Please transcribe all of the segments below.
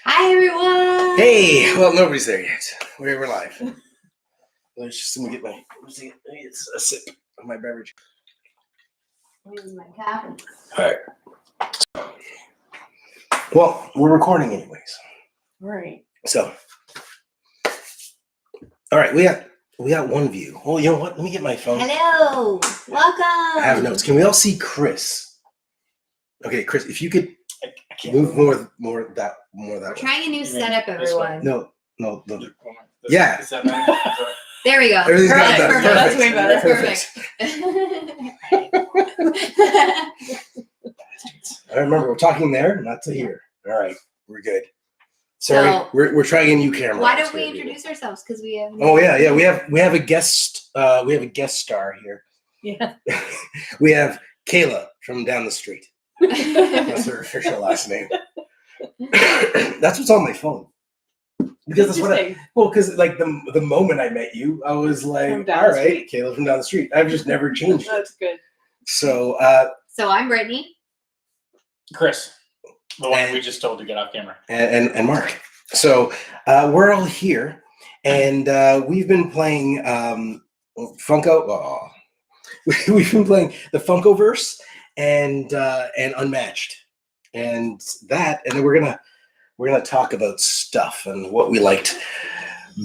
Hi, everyone. Hey, well, nobody's there yet. We're live. Let's just let me get it's a sip of my beverage. This is my coffee. All right. Well, we're recording anyways. Right. So, all right, we got one view. Oh, you know what? Let me get my phone. Hello. Welcome. I have notes. Can we all see Chris? Okay, Chris, if you could move more that We're way. trying a new setup, everyone. No. Yeah. There we go. Everything's got Perfect. better. That's way better. Perfect. I remember we're talking there, not to here. All right, we're good. Sorry, So, we're trying a new camera. Why don't we introduce ourselves? Because we have. Oh yeah. We have a guest. We have a guest star here. Yeah. We have Kayla from down the street. That's her official last name. That's what's on my phone. Because that's what because like the moment I met you, I was like, all right, Kayla from down the street. I've just never changed it. That's good. So So I'm Brittany. Chris, the one we just told to get off camera. And Mark. So we're all here, and we've been playing Funko. Oh, we've been playing the Funkoverse and Unmatched, and then we're gonna talk about stuff and what we liked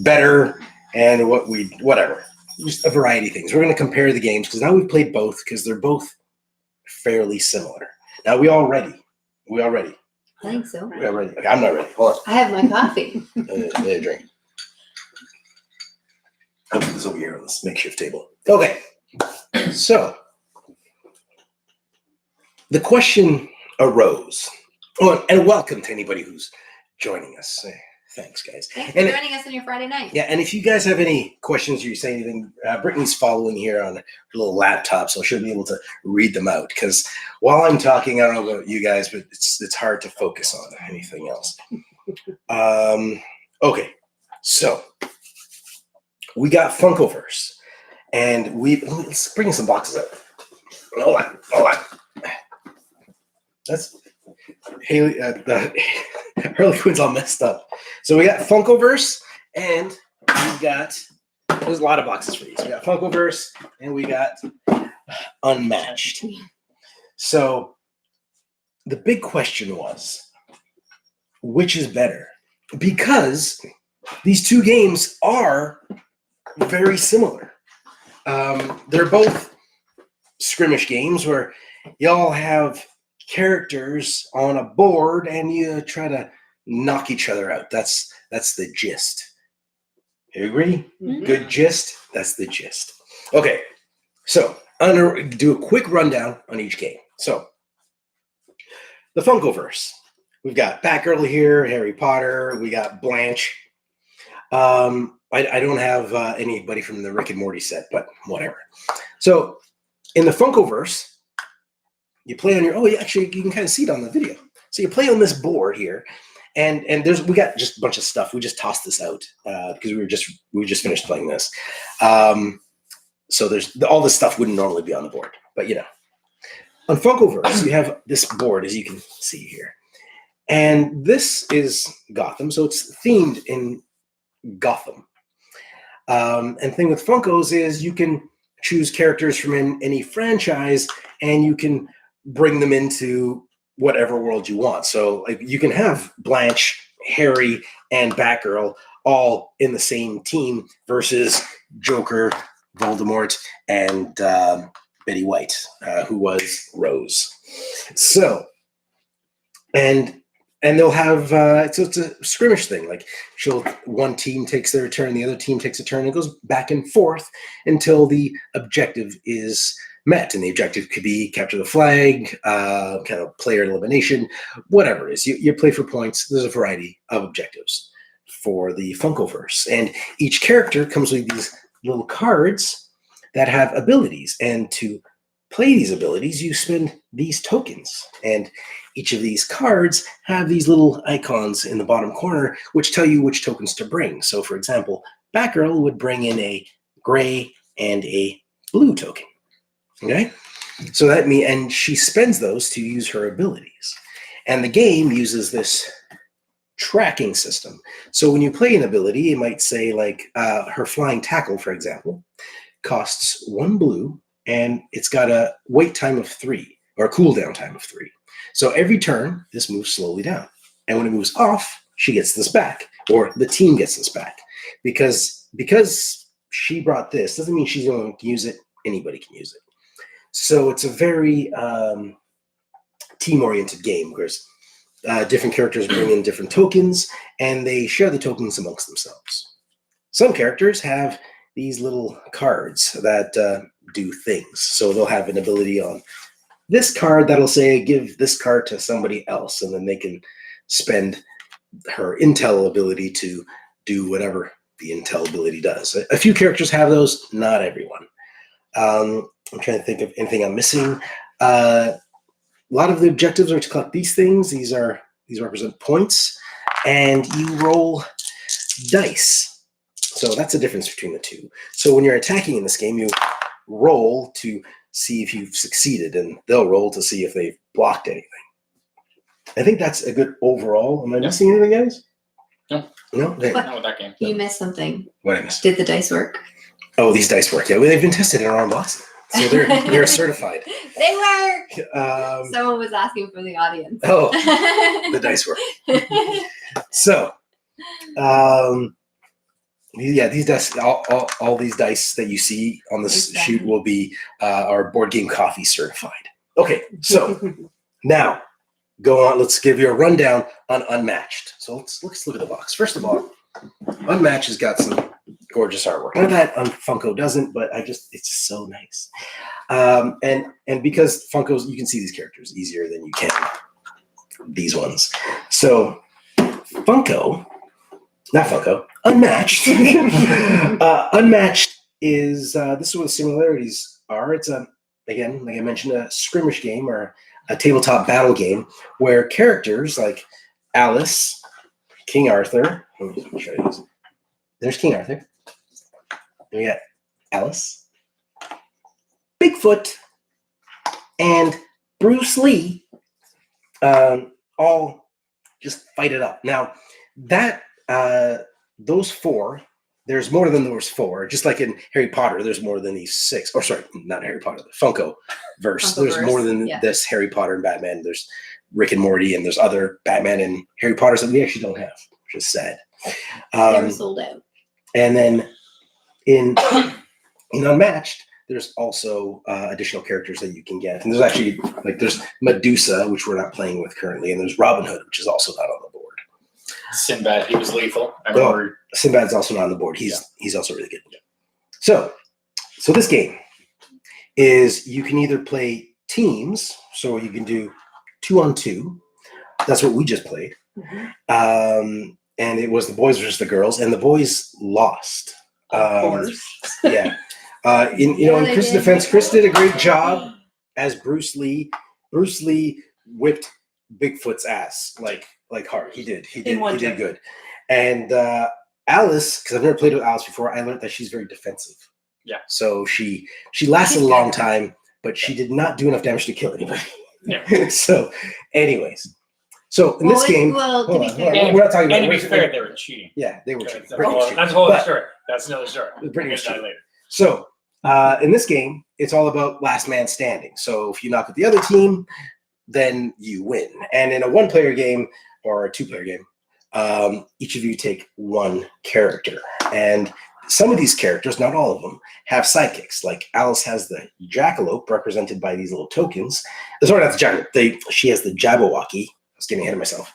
better and whatever, just a variety of things. We're gonna compare the games because now we've played both because they're both fairly similar. Now we all ready? I think so. We all ready? Okay, I'm not ready. Hold on. I have my coffee. Let me drink. I'll put this over here on this makeshift table. Okay. So the question arose. Oh, and welcome to anybody who's joining us. Thanks, guys. Thanks for joining us on your Friday night. Yeah, and if you guys have any questions or you say anything, Brittany's following here on a little laptop, so she'll be able to read them out. Because while I'm talking, I don't know about you guys, but it's hard to focus on anything else. Okay, so we got Funkoverse, and let's bring some boxes up. Hold on. That's Haley. Harley Quinn's all messed up. So we got Funkoverse, and there's a lot of boxes for these. We got Funkoverse, and we got Unmatched. So the big question was, which is better? Because these two games are very similar. They're both skirmish games where y'all have characters on a board and you try to knock each other out. That's the gist. You agree? Mm-hmm. Good gist? That's the gist. Okay, so I'm gonna do a quick rundown on each game. So the Funkoverse. We've got Batgirl here, Harry Potter, we got Blanche. I don't have anybody from the Rick and Morty set, but whatever. So in the Funkoverse, you play on actually you can kind of see it on the video. So you play on this board here, and we got just a bunch of stuff. We just tossed this out because we just finished playing this. So there's all this stuff wouldn't normally be on the board, but on Funkoverse you have this board as you can see here, and this is Gotham, so it's themed in Gotham. And the thing with Funkos is you can choose characters from any franchise, and you can bring them into whatever world you want. So like you can have Blanche, Harry, and Batgirl all in the same team versus Joker, Voldemort, and Betty White, who was Rose. So, and they'll have so it's a skirmish thing. Like one team takes their turn, the other team takes a turn, and it goes back and forth until the objective is met. And the objective could be capture the flag, kind of player elimination, whatever it is. You play for points. There's a variety of objectives for the Funkoverse, and each character comes with these little cards that have abilities, and to play these abilities you spend these tokens, and each of these cards have these little icons in the bottom corner which tell you which tokens to bring. So for example, Batgirl would bring in a gray and a blue token. Okay, So and she spends those to use her abilities. And the game uses this tracking system. So when you play an ability, it might say like her flying tackle, for example, costs 1 blue, and it's got a wait time of 3 or a cooldown time of 3. So every turn, this moves slowly down. And when it moves off, she gets this back, or the team gets this back. Because she brought this, doesn't mean she's going to use it. Anybody can use it. So it's a very team-oriented game, because different characters bring in different tokens, and they share the tokens amongst themselves. Some characters have these little cards that do things. So they'll have an ability on this card that'll say, give this card to somebody else, and then they can spend her intel ability to do whatever the intel ability does. A few characters have those, not everyone. I'm trying to think of anything I'm missing. A lot of the objectives are to collect these things. These represent points, and you roll dice. So that's the difference between the two. So when you're attacking in this game, you roll to see if you've succeeded, and they'll roll to see if they've blocked anything. I think that's a good overall. Am I missing anything, guys? No. No? Okay. Not with that game. You missed something. What I missed? Did the dice work? Oh, these dice work. Yeah, well, they've been tested in our unboxing. So they're certified. They work! Someone was asking for the audience. Oh, the dice work. So, these dice, all these dice that you see on this sheet will be our Board Game Coffee certified. Okay, so now go on. Let's give you a rundown on Unmatched. So let's look at the box. First of all, Unmatched has got some gorgeous artwork. Not that Funko doesn't, but it's so nice. And because Funko's, you can see these characters easier than you can these ones. So Unmatched. Unmatched is this is what the similarities are. It's again, like I mentioned, a skirmish game or a tabletop battle game where characters like Alice, King Arthur. Let me show you this. There's King Arthur. We got Alice, Bigfoot, and Bruce Lee all just fight it up. Now, that those four, there's more than those four. Just like in Harry Potter, there's more than these 6. Or sorry, not Harry Potter, the Funkoverse. There's more than this Harry Potter and Batman. There's Rick and Morty, and there's other Batman and Harry Potters that we actually don't have, which is sad. They're sold out. And then in Unmatched, there's also additional characters that you can get. And there's actually, there's Medusa, which we're not playing with currently, and there's Robin Hood, which is also not on the board. Sinbad, he was lethal. I remember. Sinbad's also not on the board. He's also really good. So this game is, you can either play teams, so you can do 2-on-2. That's what we just played. Mm-hmm. And it was the boys versus the girls, and the boys lost. Of course. Yeah. In Chris' defense, Chris did a great job as Bruce Lee. Bruce Lee whipped Bigfoot's ass like hard. He did good. And Alice, because I've never played with Alice before, I learned that she's very defensive. Yeah. So she lasted a long time, but she did not do enough damage to kill anybody. Yeah. So, anyways. So in this game, to be fair, we're not talking about. And to be fair, they were cheating. Yeah, they were cheating. That's a whole other story. That's another story. Pretty much later. So in this game, it's all about last man standing. So if you knock out the other team, then you win. And in a 1-player game or a 2-player game, each of you take 1 character. And some of these characters, not all of them, have sidekicks. Like Alice has the jackalope, represented by these little tokens. Sorry, not the jackalope. She has the Jabberwocky. I was getting ahead of myself.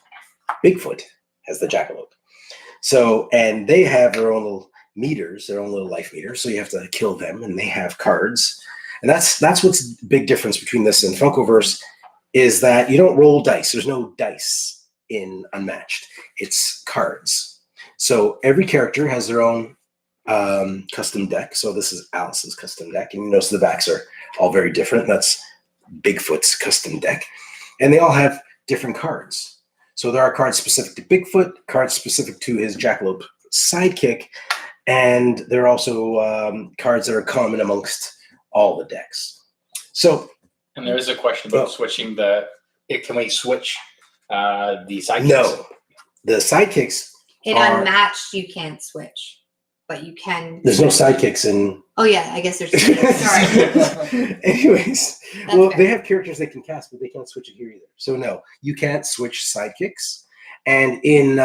Bigfoot has the jackalope. So, and they have their own little meters, their own little life meters. So you have to kill them, and they have cards. And that's what's the big difference between this and Funkoverse, is that you don't roll dice. There's no dice in Unmatched. It's cards. So every character has their own custom deck. So this is Alice's custom deck, and you notice the backs are all very different. That's Bigfoot's custom deck, and they all have different cards. So there are cards specific to Bigfoot, cards specific to his jackalope sidekick, and there are also cards that are common amongst all the decks. So And there is a question about switching can we switch the sidekicks? No. The sidekicks In are... Unmatched, you can't switch. But you can... There's no sidekicks in... Oh, yeah. I guess there's... Sorry. Anyways. That's Well, fair. they have characters they can cast, but they can't switch it here either. So no, you can't switch sidekicks. And in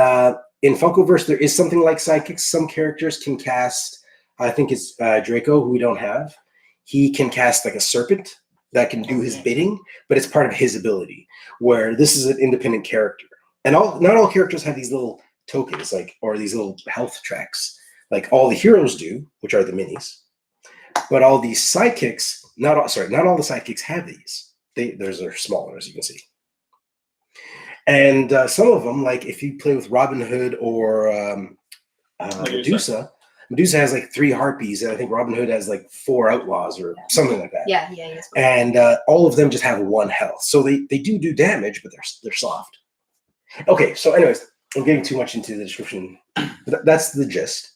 Funkoverse, there is something like sidekicks. Some characters can cast, I think it's Draco, who we don't have. He can cast like a serpent that can do his bidding, but it's part of his ability, where this is an independent character. And not all characters have these little tokens, or these little health tracks, like all the heroes do, which are the minis. But all these sidekicks, not all the sidekicks have these. Theirs are smaller, as you can see. And some of them, like if you play with Robin Hood or Medusa has like 3 harpies, and I think Robin Hood has like 4 outlaws or something like that. Yeah, yes. And all of them just have 1 health, so they do damage, but they're soft. Okay, so anyways, I'm getting too much into the description. But that's the gist.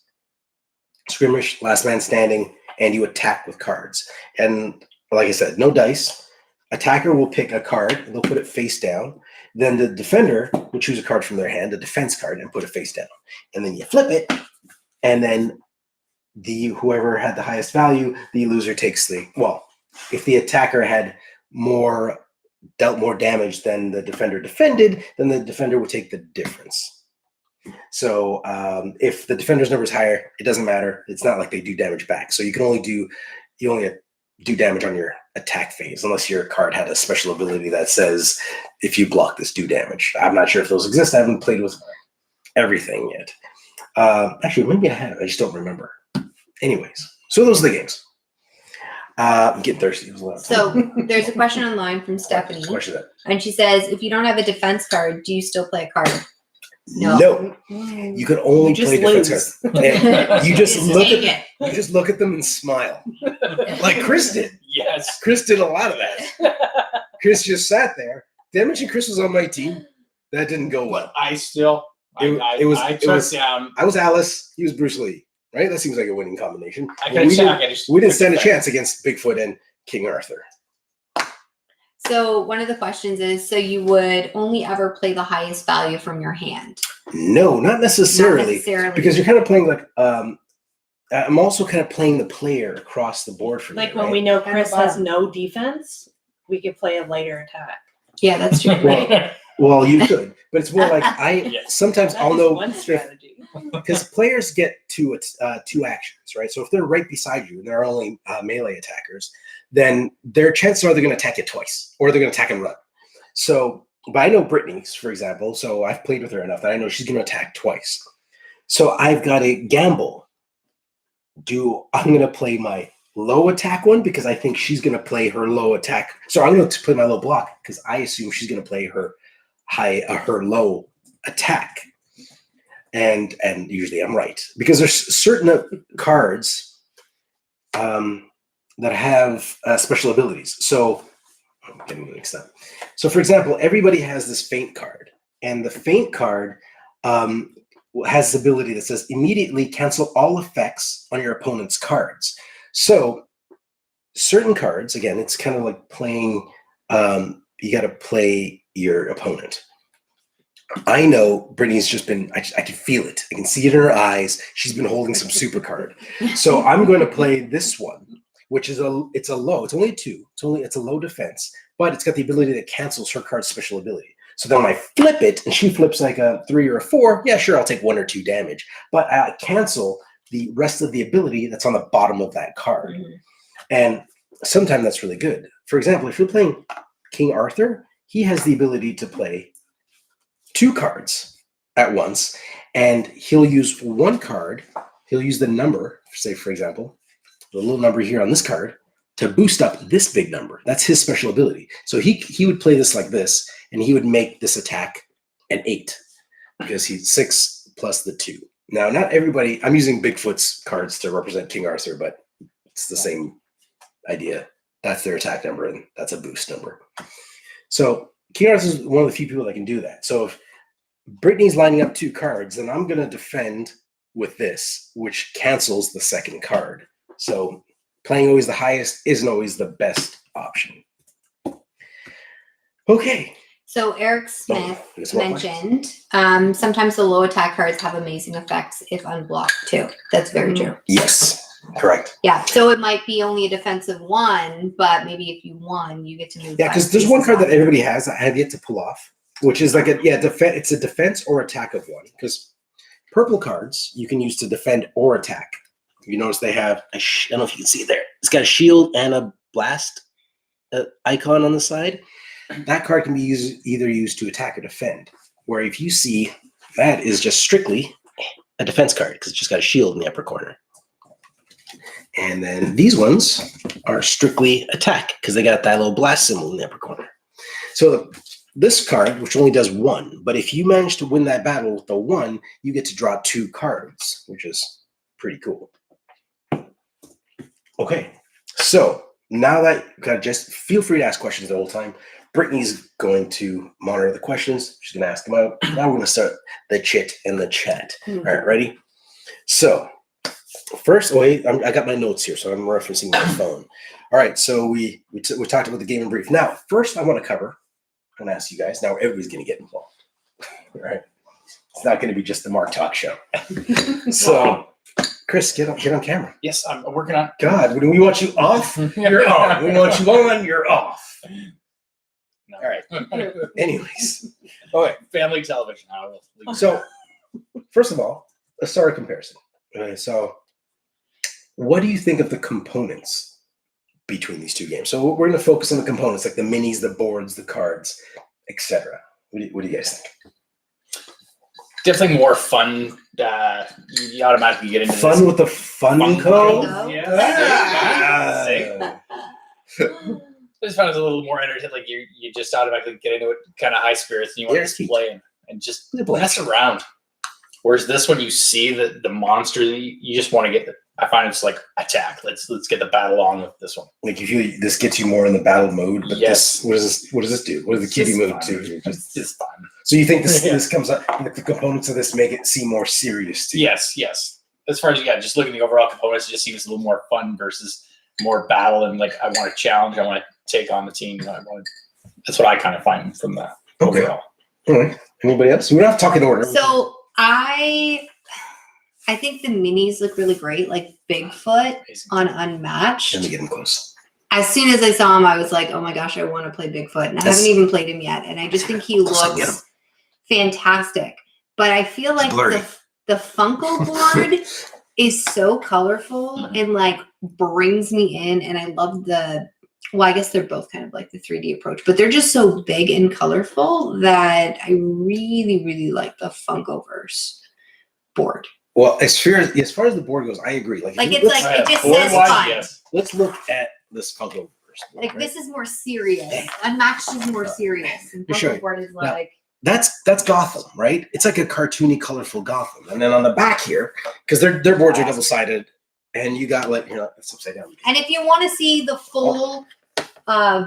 Skirmish, last man standing, and you attack with cards. And like I said, no dice. Attacker will pick a card, and they'll put it face down. Then the defender will choose a card from their hand, a defense card, and put it face down. And then you flip it, and then whoever had the highest value, the loser takes if the attacker had dealt more damage than the defender defended, then the defender would take the difference. So if the defender's number is higher, it doesn't matter. It's not like they do damage back. So you only do damage on your attack phase, unless your card had a special ability that says, if you block this, do damage. I'm not sure if those exist. I haven't played with everything yet. Actually, maybe I have. I just don't remember. Anyways, so those are the games. I'm getting thirsty. So there's a question online from Stephanie. And she says, if you don't have a defense card, do you still play a card? No. You can only play defense cards. You just look at them and smile. Like Chris did. Yes. Chris did a lot of that. Chris just sat there. Did I mention Chris was on my team? That didn't go well. I was Alice. He was Bruce Lee. Right? That seems like a winning combination. We didn't stand a chance against Bigfoot and King Arthur. So one of the questions is, so you would only ever play the highest value from your hand? No, not necessarily. Because you're kind of playing I'm also kind of playing the player across the board for me. Like when we know Chris has no defense, we could play a lighter attack. Yeah, that's true. Well, you could, but it's more like sometimes I'll know one strategy. Because players get two actions, right? So if they're right beside you and they're only melee attackers, then their chances are they're going to attack you twice, or they're going to attack and run. So, but I know Brittany's, for example, so I've played with her enough that I know she's going to attack twice. So I've got to gamble. I'm going to play my low attack one because I think she's going to play her low attack. So I'm going to play my low block because I assume she's going to play her her low attack. And usually I'm right, because there's certain cards that have special abilities. So I'm getting mixed up. So for example, everybody has this feint card, and the feint card has this ability that says immediately cancel all effects on your opponent's cards. So certain cards, again, it's kind of like playing, you got to play your opponent. I know Brittany's just been, I can feel it. I can see it in her eyes. She's been holding some super card. So I'm going to play this one, which is it's a low. It's only a 2. It's a low defense, but it's got the ability that cancels her card's special ability. So then when I flip it and she flips like a 3 or a 4, yeah, sure, I'll take 1 or 2 damage, but I cancel the rest of the ability that's on the bottom of that card. Mm-hmm. And sometimes that's really good. For example, if you're playing King Arthur, he has the ability to play 2 cards at once, and he'll use 1 card. He'll use the number, say, for example, the little number here on this card to boost up this big number. That's his special ability. So he would play this like this, and he would make this attack an 8 because he's 6 plus the 2. Now, not everybody, I'm using Bigfoot's cards to represent King Arthur, but it's the same idea. That's their attack number, and that's a boost number. So King Arthur is one of the few people that can do that. So if Brittany's lining up 2 cards, then I'm going to defend with this, which cancels the second card. So playing always the highest isn't always the best option. Okay. So Eric Smith there's more questions. mentioned sometimes the low attack cards have amazing effects if unblocked too. That's very true. Yes, correct. Yeah, so it might be only a defensive 1, but maybe if you won, you get to move. Yeah, because there's one card that everybody has that I have yet to pull off, which is like it's a defense or attack of 1. Because purple cards you can use to defend or attack. You notice they have I don't know if you can see it there. It's got a shield and a blast icon on the side. That card can be either used to attack or defend. Where if you see that is just strictly a defense card because it's just got a shield in the upper corner. And then these ones are strictly attack because they got that little blast symbol in the upper corner. So this card, which only does 1, but if you manage to win that battle with the 1, you get to draw 2 cards, which is pretty cool. Okay, so now that just feel free to ask questions the whole time. Brittany's going to monitor the questions. She's going to ask them out. Now we're going to start the chit and the chat. All right, ready? So first, I got my notes here, so I'm referencing my phone. All right, so we talked about the game in brief. Now, first I want to cover, I'm going to ask you guys. Now everybody's going to get involved. All right, it's not going to be just the Mark Talk show. So, Chris, get on camera. Yes, I'm working on. God, when we want you off, you're on. When we want you on, you're off. No. All right. Anyways, Okay, family television. so first of all, let's start a comparison. Okay, so what do you think of the components between these two games? So we're going to focus on the components, like the minis, the boards, the cards, etc. What do you guys think? Definitely more fun. You automatically get into Fun this. with the Funko. Funko. Yeah. I just found it a little more entertaining. Like you just automatically get into it, kind of high spirits, and you want to just play and just mess around. Whereas this one, you see the monster, you just want to get. I find it's like attack. Let's get the battle on with this one. Like you feel this gets you more in the battle mode, but Yes. what does this do? What does the kitty mode do? It's fun. So you think this comes up? Like the components of this make it seem more serious to you? Yes. As far as just looking at the overall components, it just seems a little more fun versus more battle and like I want to challenge. I want to take on the team. That's what I kind of find from that overall. All right. Anybody else? We're not talking order. So I think the minis look really great, like Bigfoot on Unmatched. Let me get him close. As soon as I saw him, I was like, oh my gosh, I want to play Bigfoot. And I haven't even played him yet. And I just think he looks fantastic. But I feel like the Funko board is so colorful and like brings me in. And I love I guess they're both kind of like the 3D approach, but they're just so big and colorful that I really, really like the Funkoverse board. Well, as far as the board goes, I agree. Like it just says fun. Yes. Let's look at this Funkoverse. Like this is more serious. Unmatched is more serious, and Funko board is like that's Gotham, right? It's like a cartoony, colorful Gotham. And then on the back here, because their boards are double sided, and you got it's upside down. And if you want to see the full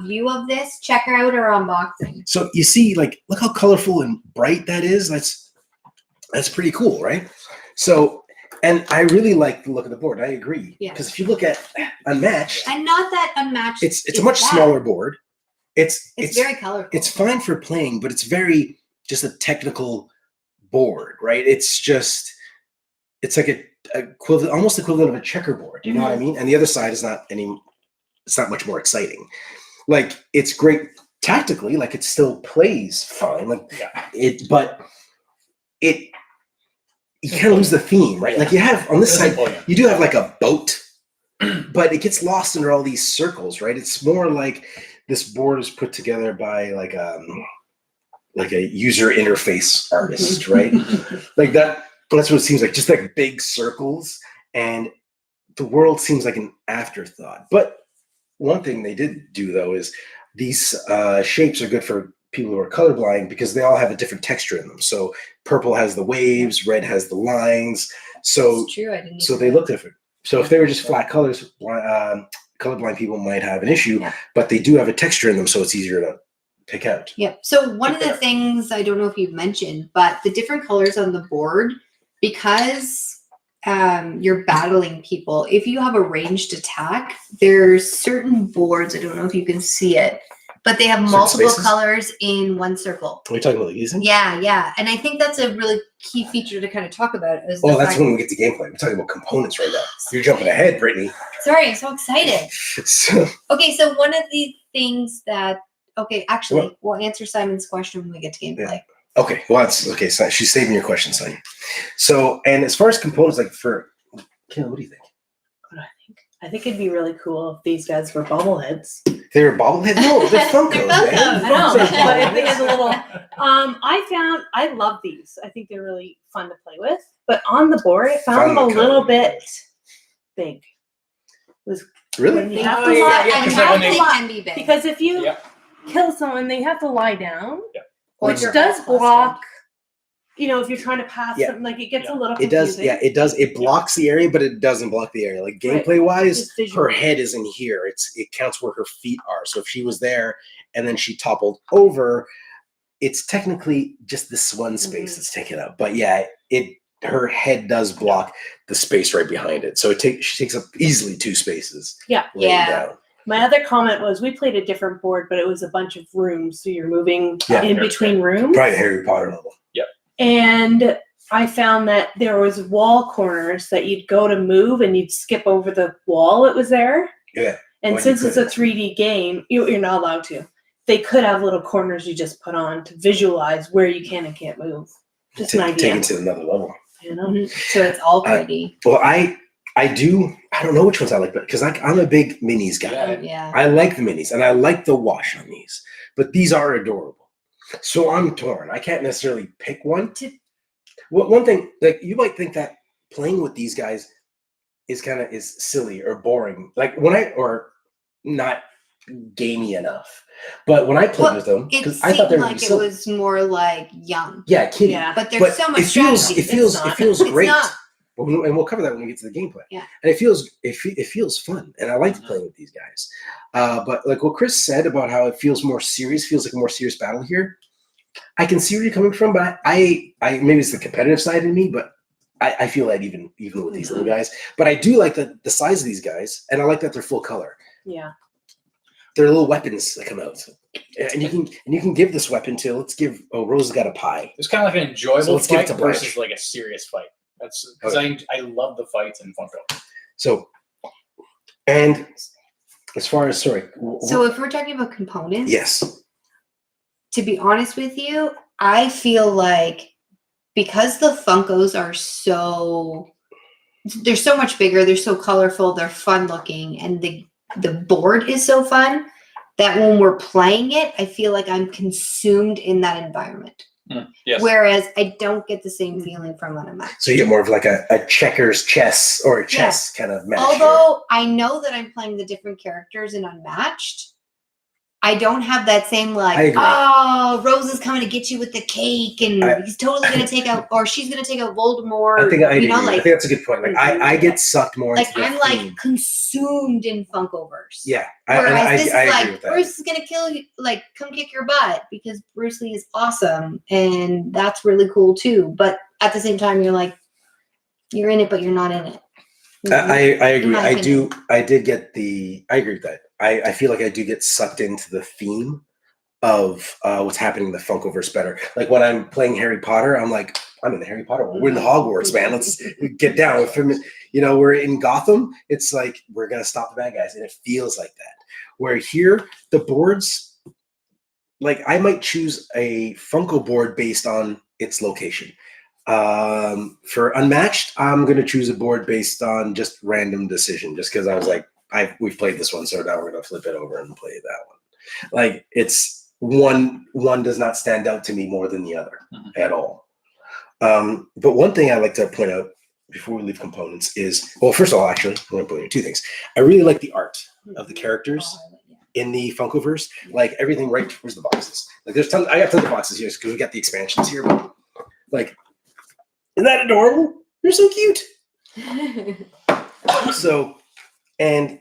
view of this, check out our unboxing. So you see, like, look how colorful and bright that is. That's pretty cool, right? So, and I really like the look of the board. I agree. Yeah. Because if you look at Unmatched, And not that Unmatched. it's a much smaller board. It's very colorful. It's fine for playing, but it's very just a technical board, right? It's like a equivalent, almost equivalent of a checkerboard. You know what I mean? And the other side is it's not much more exciting. Like it's great tactically, like it still plays fine. You kind of lose the theme, right? Like you have on this side, you do have like a boat, but it gets lost under all these circles, right? It's more like this board is put together by like a user interface artist, right? Like that's what it seems like, just like big circles, and the world seems like an afterthought. But one thing they did do though is these shapes are good for people who are colorblind because they all have a different texture in them. So purple has the waves, red has the lines. So That's true. I didn't so they look different. So if they were just flat colors, colorblind people might have an issue, but they do have a texture in them, so it's easier to pick out. Yeah. So one of the things, I don't know if you've mentioned, but the different colors on the board, because you're battling people, if you have a ranged attack, there's certain boards, I don't know if you can see it, but they have Certain multiple spaces? colors in one circle. Are we talking about these? Yeah. And I think that's a really key feature to kind of talk about. Is Well, that's when we get to gameplay. We're talking about components right now. You're jumping ahead, Brittany. Sorry, I'm so excited. So, Okay, so one of the things that actually, we'll answer Simon's question when we get to gameplay. Yeah. Okay, well, that's okay. So she's saving your question, Sonia. So, and as far as components, like for Kim, what do you think? What do I think? I think it'd be really cool if these guys were bobbleheads. They were bobblehead? No, they're Funkos, They're man. Funkos. I know, Funkos. but if they had a little, I love these. I think they're really fun to play with. But on the board, I found them a little bit big. It was Really? when you have to Yeah, lie, and you have how to they lie- can be big. because if you kill someone, they have to lie down, which You're does all block. You know, if you're trying to pass Yeah. something, like it gets a little It confusing. does, yeah, it does. It blocks the area, but it doesn't block the area. Like gameplay wise, Just visually. her head is in here. It counts where her feet are. So if she was there and then she toppled over, it's technically just this one space that's taken up. But yeah, her head does block the space right behind it. So she takes up easily 2 spaces. Yeah. Down. My other comment was we played a different board, but it was a bunch of rooms, so you're moving in between rooms. Probably Harry Potter level. Yep. And I found that there was wall corners that you'd go to move and you'd skip over the wall that was there. Yeah. And since it's a 3D game, you're not allowed to. They could have little corners you just put on to visualize where you can and can't move. Just an idea. Take it to another level. You know? So it's all 3D. Well, I don't know which ones I like, but because I'm a big minis guy. Yeah. I like the minis and I like the wash on these, but these are adorable. So I'm torn. I can't necessarily pick one. Well, one thing, like you might think that playing with these guys is silly or boring. Like or not gamey enough. But when I played with them, it I thought they seemed were like it silly. was more like young. Yeah, kiddie. Yeah. But there's so much strategy. It feels great. It's not. And we'll cover that when we get to the gameplay. Yeah. And it feels fun, and I like playing with these guys. But like what Chris said about how it feels more serious, feels like a more serious battle here. I can see where you're coming from, but I maybe it's the competitive side in me, but I feel that even with these little guys. But I do like the size of these guys, and I like that they're full color. Yeah. They're little weapons that come out, and you can give this weapon to. Let's give. Oh, Rose has got a pie. It's kind of like an enjoyable give it fight to Blanche. versus like a serious fight. That's because I love the fights in Funko. So, and as far as So if we're talking about components, yes. To be honest with you, I feel like because the Funkos are they're so much bigger, they're so colorful, they're fun looking, and the board is so fun that when we're playing it, I feel like I'm consumed in that environment. Yes. Whereas I don't get the same feeling from Unmatched. So you get more of like a checkers chess or a chess kind of match. Although I know that I'm playing the different characters in Unmatched, I don't have that same oh, Rose is coming to get you with the cake, and he's totally going to take out, or she's going to take out Voldemort. I think I think that's a good point. Like I get sucked more. Like into the I'm theme. like consumed in Funkoverse. Yeah, Whereas this is agree with that. Bruce is going to kill you, like come kick your butt because Bruce Lee is awesome, and that's really cool too. But at the same time, you're like, you're in it, but you're not in it. I agree. I agree with that. I feel like I do get sucked into the theme of what's happening in the Funkoverse better. Like when I'm playing Harry Potter, I'm like, I'm in the Harry Potter world. We're in the Hogwarts, man. Let's get down with him. You know, we're in Gotham. It's like we're gonna stop the bad guys, and it feels like that. Where here, the boards, like I might choose a Funko board based on its location. For Unmatched, I'm gonna choose a board based on just random decision, just because I was like, we've played this one, so now we're gonna flip it over and play that one. Like it's one does not stand out to me more than the other at all. But one thing I like to point out before we leave components is, well, first of all, actually, I'm gonna point out 2 things. I really like the art of the characters in the Funkoverse. Like everything right towards the boxes. Like there's tons. I got tons of boxes here because we got the expansions here. But like, isn't that adorable? You're so cute. So, and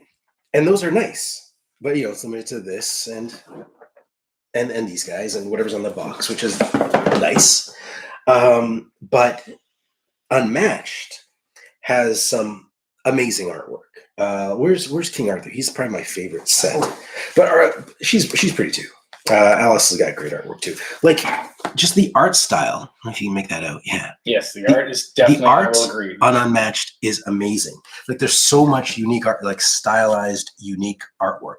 those are nice, but it's limited to this and these guys and whatever's on the box, which is nice. But Unmatched has some amazing artwork. Where's King Arthur? He's probably my favorite set. But she's pretty too. Alice has got great artwork too. Like just the art style. I don't know if you can make that out. Yeah. Yes, the art is definitely. The art I will agree. on Unmatched is amazing. Like there's so much unique art, like stylized, unique artwork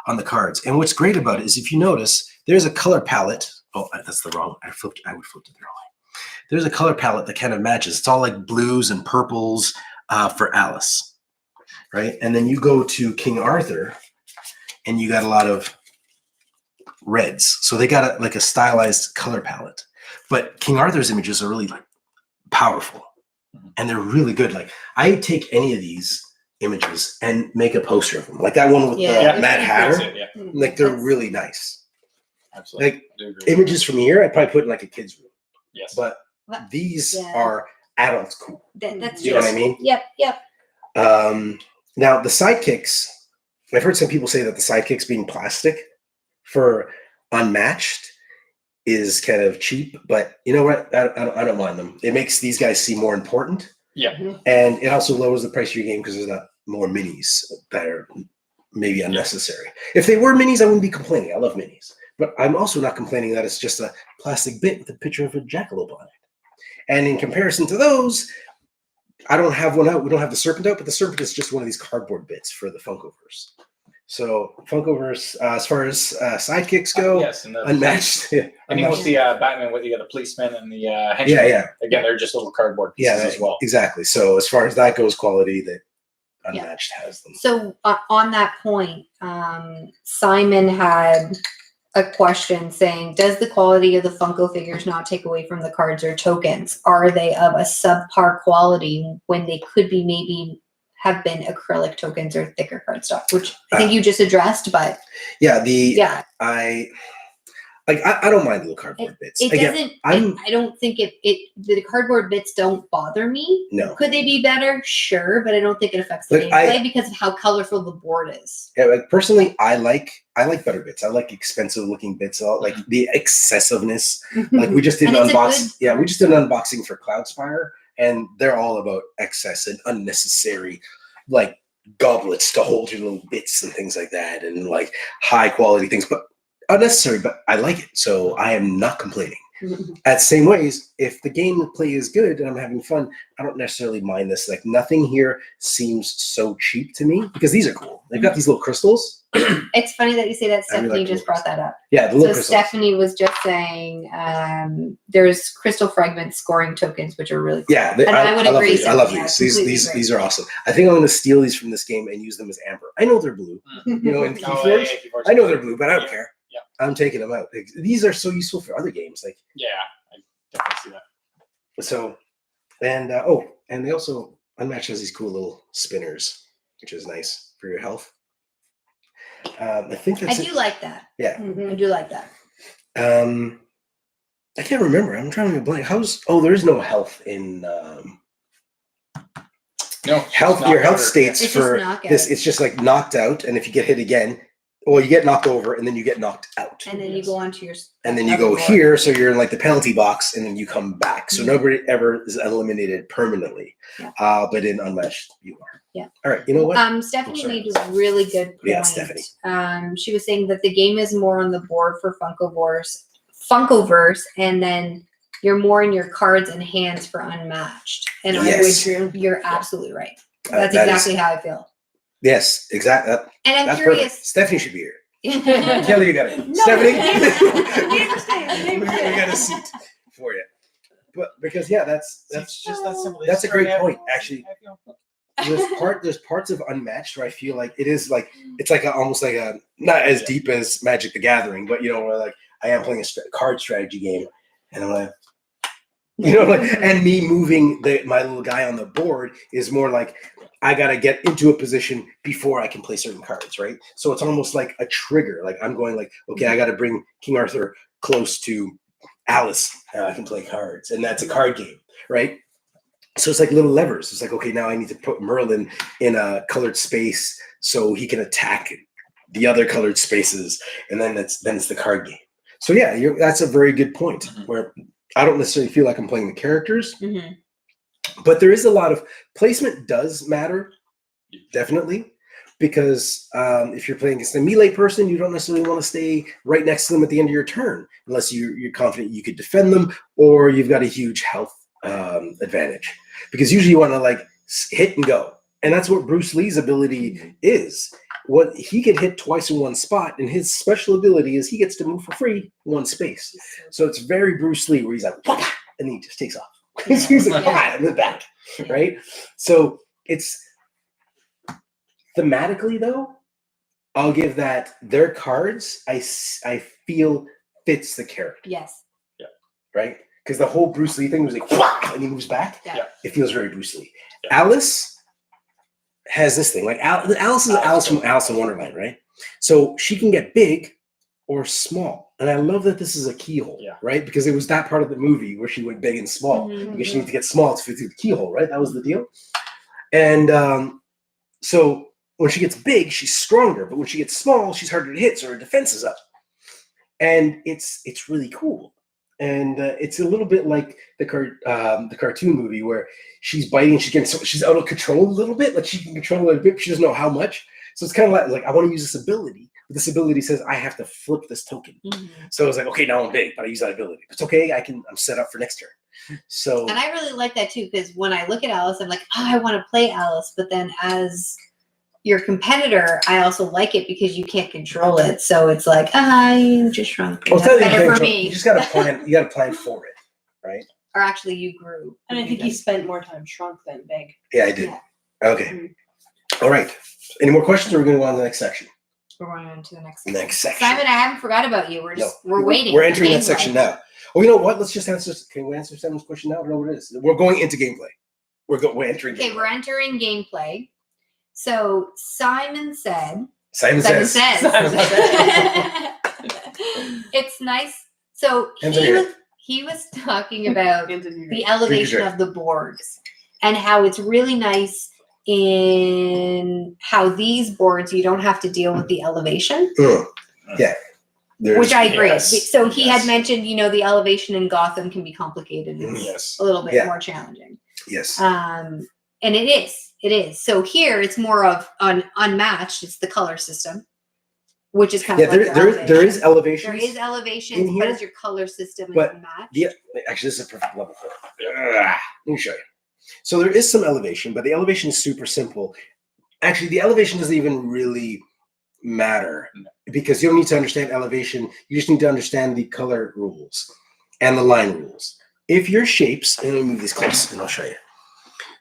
on the cards. And what's great about it is if you notice, there's a color palette. Oh, that's the wrong. I would flip it the wrong way. There's a color palette that kind of matches. It's all like blues and purples for Alice, right? And then you go to King Arthur, and you got a lot of reds. So they got like a stylized color palette. But King Arthur's images are really like powerful, and they're really good. Like I take any of these images and make a poster of them. Like that one with Mad Hatter. Like they're really nice. Absolutely. Like images from here, I'd probably put in like a kid's room. Yes. But these are adults cool. That's you know what I mean? Yep. Now the sidekicks, I've heard some people say that the sidekicks being plastic for Unmatched is kind of cheap, but you know what? I don't mind them. It makes these guys seem more important. Yeah. And it also lowers the price of your game because there's not more minis that are maybe unnecessary. If they were minis, I wouldn't be complaining. I love minis. But I'm also not complaining that it's just a plastic bit with a picture of a jackalope on it. And in comparison to those, I don't have one out. We don't have the serpent out, but the serpent is just one of these cardboard bits for the Funkoverse. So Funkoverse, as far as sidekicks go, yes, and Unmatched. And even with the Batman, with the policeman and the henchmen, again, they're just little cardboard pieces as well. Exactly. So as far as that goes, quality that Unmatched has them. So on that point, Simon had a question saying, does the quality of the Funko figures not take away from the cards or tokens? Are they of a subpar quality when they could be maybe have been acrylic tokens or thicker cardstock, which I think you just addressed, but I don't mind little cardboard bits. It doesn't. I don't think the cardboard bits don't bother me. No. Could they be better? Sure, but I don't think it affects the gameplay because of how colorful the board is. Yeah, like personally, I like better bits. I like expensive looking bits. Like the excessiveness. Like we just did an unboxing. Yeah, we just did an unboxing for Cloudspire, and they're all about excess and unnecessary, like goblets to hold your little bits and things like that, and like high quality things, but unnecessary. But I like it, so I am not complaining. At same ways, if the gameplay is good and I'm having fun, I don't necessarily mind this. Like nothing here seems so cheap to me because these are cool. They've got these little crystals. It's funny that you say that. Stephanie just brought that up. Yeah, the little crystals. Stephanie was just saying there's crystal fragment scoring tokens, which are really cool. Yeah, I would agree. I love these. These are awesome. I think I'm going to steal these from this game and use them as amber. I know they're blue. You know, in Keyforge, I know they're blue, but I don't care. Yeah. I'm taking them out. These are so useful for other games. Like I definitely see that. So, and and they also Unmatched has these cool little spinners, which is nice for your health. I think that's I do like that. Yeah, I do like that. I can't remember. I'm trying to blank. There is no health in no health. Your health states for this. It's just like knocked out, and if you get hit again. Well, you get knocked over, and then you get knocked out. And then you go on to your... And then you go here, so you're in like the penalty box, and then you come back. So nobody ever is eliminated permanently. Yeah. But in Unmatched, you are. Yeah. All right, you know what? Stephanie made a really good point. Yeah, Stephanie. She was saying that the game is more on the board for Funkoverse, and then you're more in your cards and hands for Unmatched. And you're absolutely right. That's exactly how I feel. Yes, exactly. And I'm curious. Perfect. Stephanie should be here. Kelly, you got it. No, Stephanie, we got a seat for you. But because that's just that simple. That's a great point. Actually, there's parts of Unmatched where I feel like it is like it's like almost like a not as deep as Magic the Gathering, but you know, where like I am playing a card strategy game, and I'm like. You know, like, and me moving my little guy on the board is more like I got to get into a position before I can play certain cards, right? So it's almost like a trigger. Like I'm going like, okay, I got to bring King Arthur close to Alice. Now I can play cards. And that's a card game, right? So it's like little levers. It's like, okay, now I need to put Merlin in a colored space so he can attack the other colored spaces. And then it's the card game. So yeah, that's a very good point where I don't necessarily feel like I'm playing the characters, but there is a lot of placement does matter, definitely. because if you're playing against a melee person, you don't necessarily want to stay right next to them at the end of your turn unless you're confident you could defend them or you've got a huge health advantage. Because usually you want to like hit and go, and that's what Bruce Lee's ability is. What he could hit twice in one spot, and his special ability is he gets to move for free one space. So it's very Bruce Lee, where he's like, Wah! And he just takes off. He's like, ah, in the back, right? So it's thematically though, I'll give that their cards I feel fits the character. Yes. Yeah. Right? Because the whole Bruce Lee thing was like, Wah! And he moves back. Yeah. It feels very Bruce Lee. Yeah. Alice has this thing. Like Alice is Alice from Alice in Wonderland, right? So she can get big or small. And I love that this is a keyhole, right? Because it was that part of the movie where she went big and small. Because she needed to get small to fit through the keyhole, right? That was the deal. And so when she gets big, she's stronger. But when she gets small, she's harder to hit, so her defense is up. And it's really cool. And it's a little bit like the cartoon movie where she's biting, she's out of control a little bit. Like she can control it a bit, but she doesn't know how much. So it's kind of like I want to use this ability, but this ability says I have to flip this token. So it's like, okay, now I'm big, but I use that ability. It's okay, I'm set up for next turn. So and I really like that too, because when I look at Alice, I'm like, oh, I want to play Alice, but then as your competitor, I also like it because you can't control it. So it's like, you just shrunk. Well, That's better for me. You just gotta plan. You gotta plan for it, right? Or actually, you grew. And I think you spent more time shrunk than big. Yeah, I did. Yeah. Okay. All right. Any more questions, or are we going to go on to the next section? We're going on to the next section. Simon, I haven't forgot about you. We're waiting. We're entering that section now. Oh, you know what? Let's just answer. Can we answer Simon's question now? I don't know what it is. We're going into gameplay. We're entering. Okay, we're entering gameplay. So Simon said. Simon says. It's nice. So he was talking about the elevation of the boards and how it's really nice in how these boards you don't have to deal with the elevation. Yeah. Which I agree. Yes. So he had mentioned, the elevation in Gotham can be complicated. It's a little bit more challenging. Yes. And it is. It is. So here it's more of unmatched. It's the color system, which is kind of like there is elevation. There is elevation, but it's your color system is unmatched. Yeah, actually, this is a perfect level for it. Let me show you. So there is some elevation, but the elevation is super simple. Actually, the elevation doesn't even really matter because you don't need to understand elevation. You just need to understand the color rules and the line rules. If your shapes, and let me move these close and I'll show you.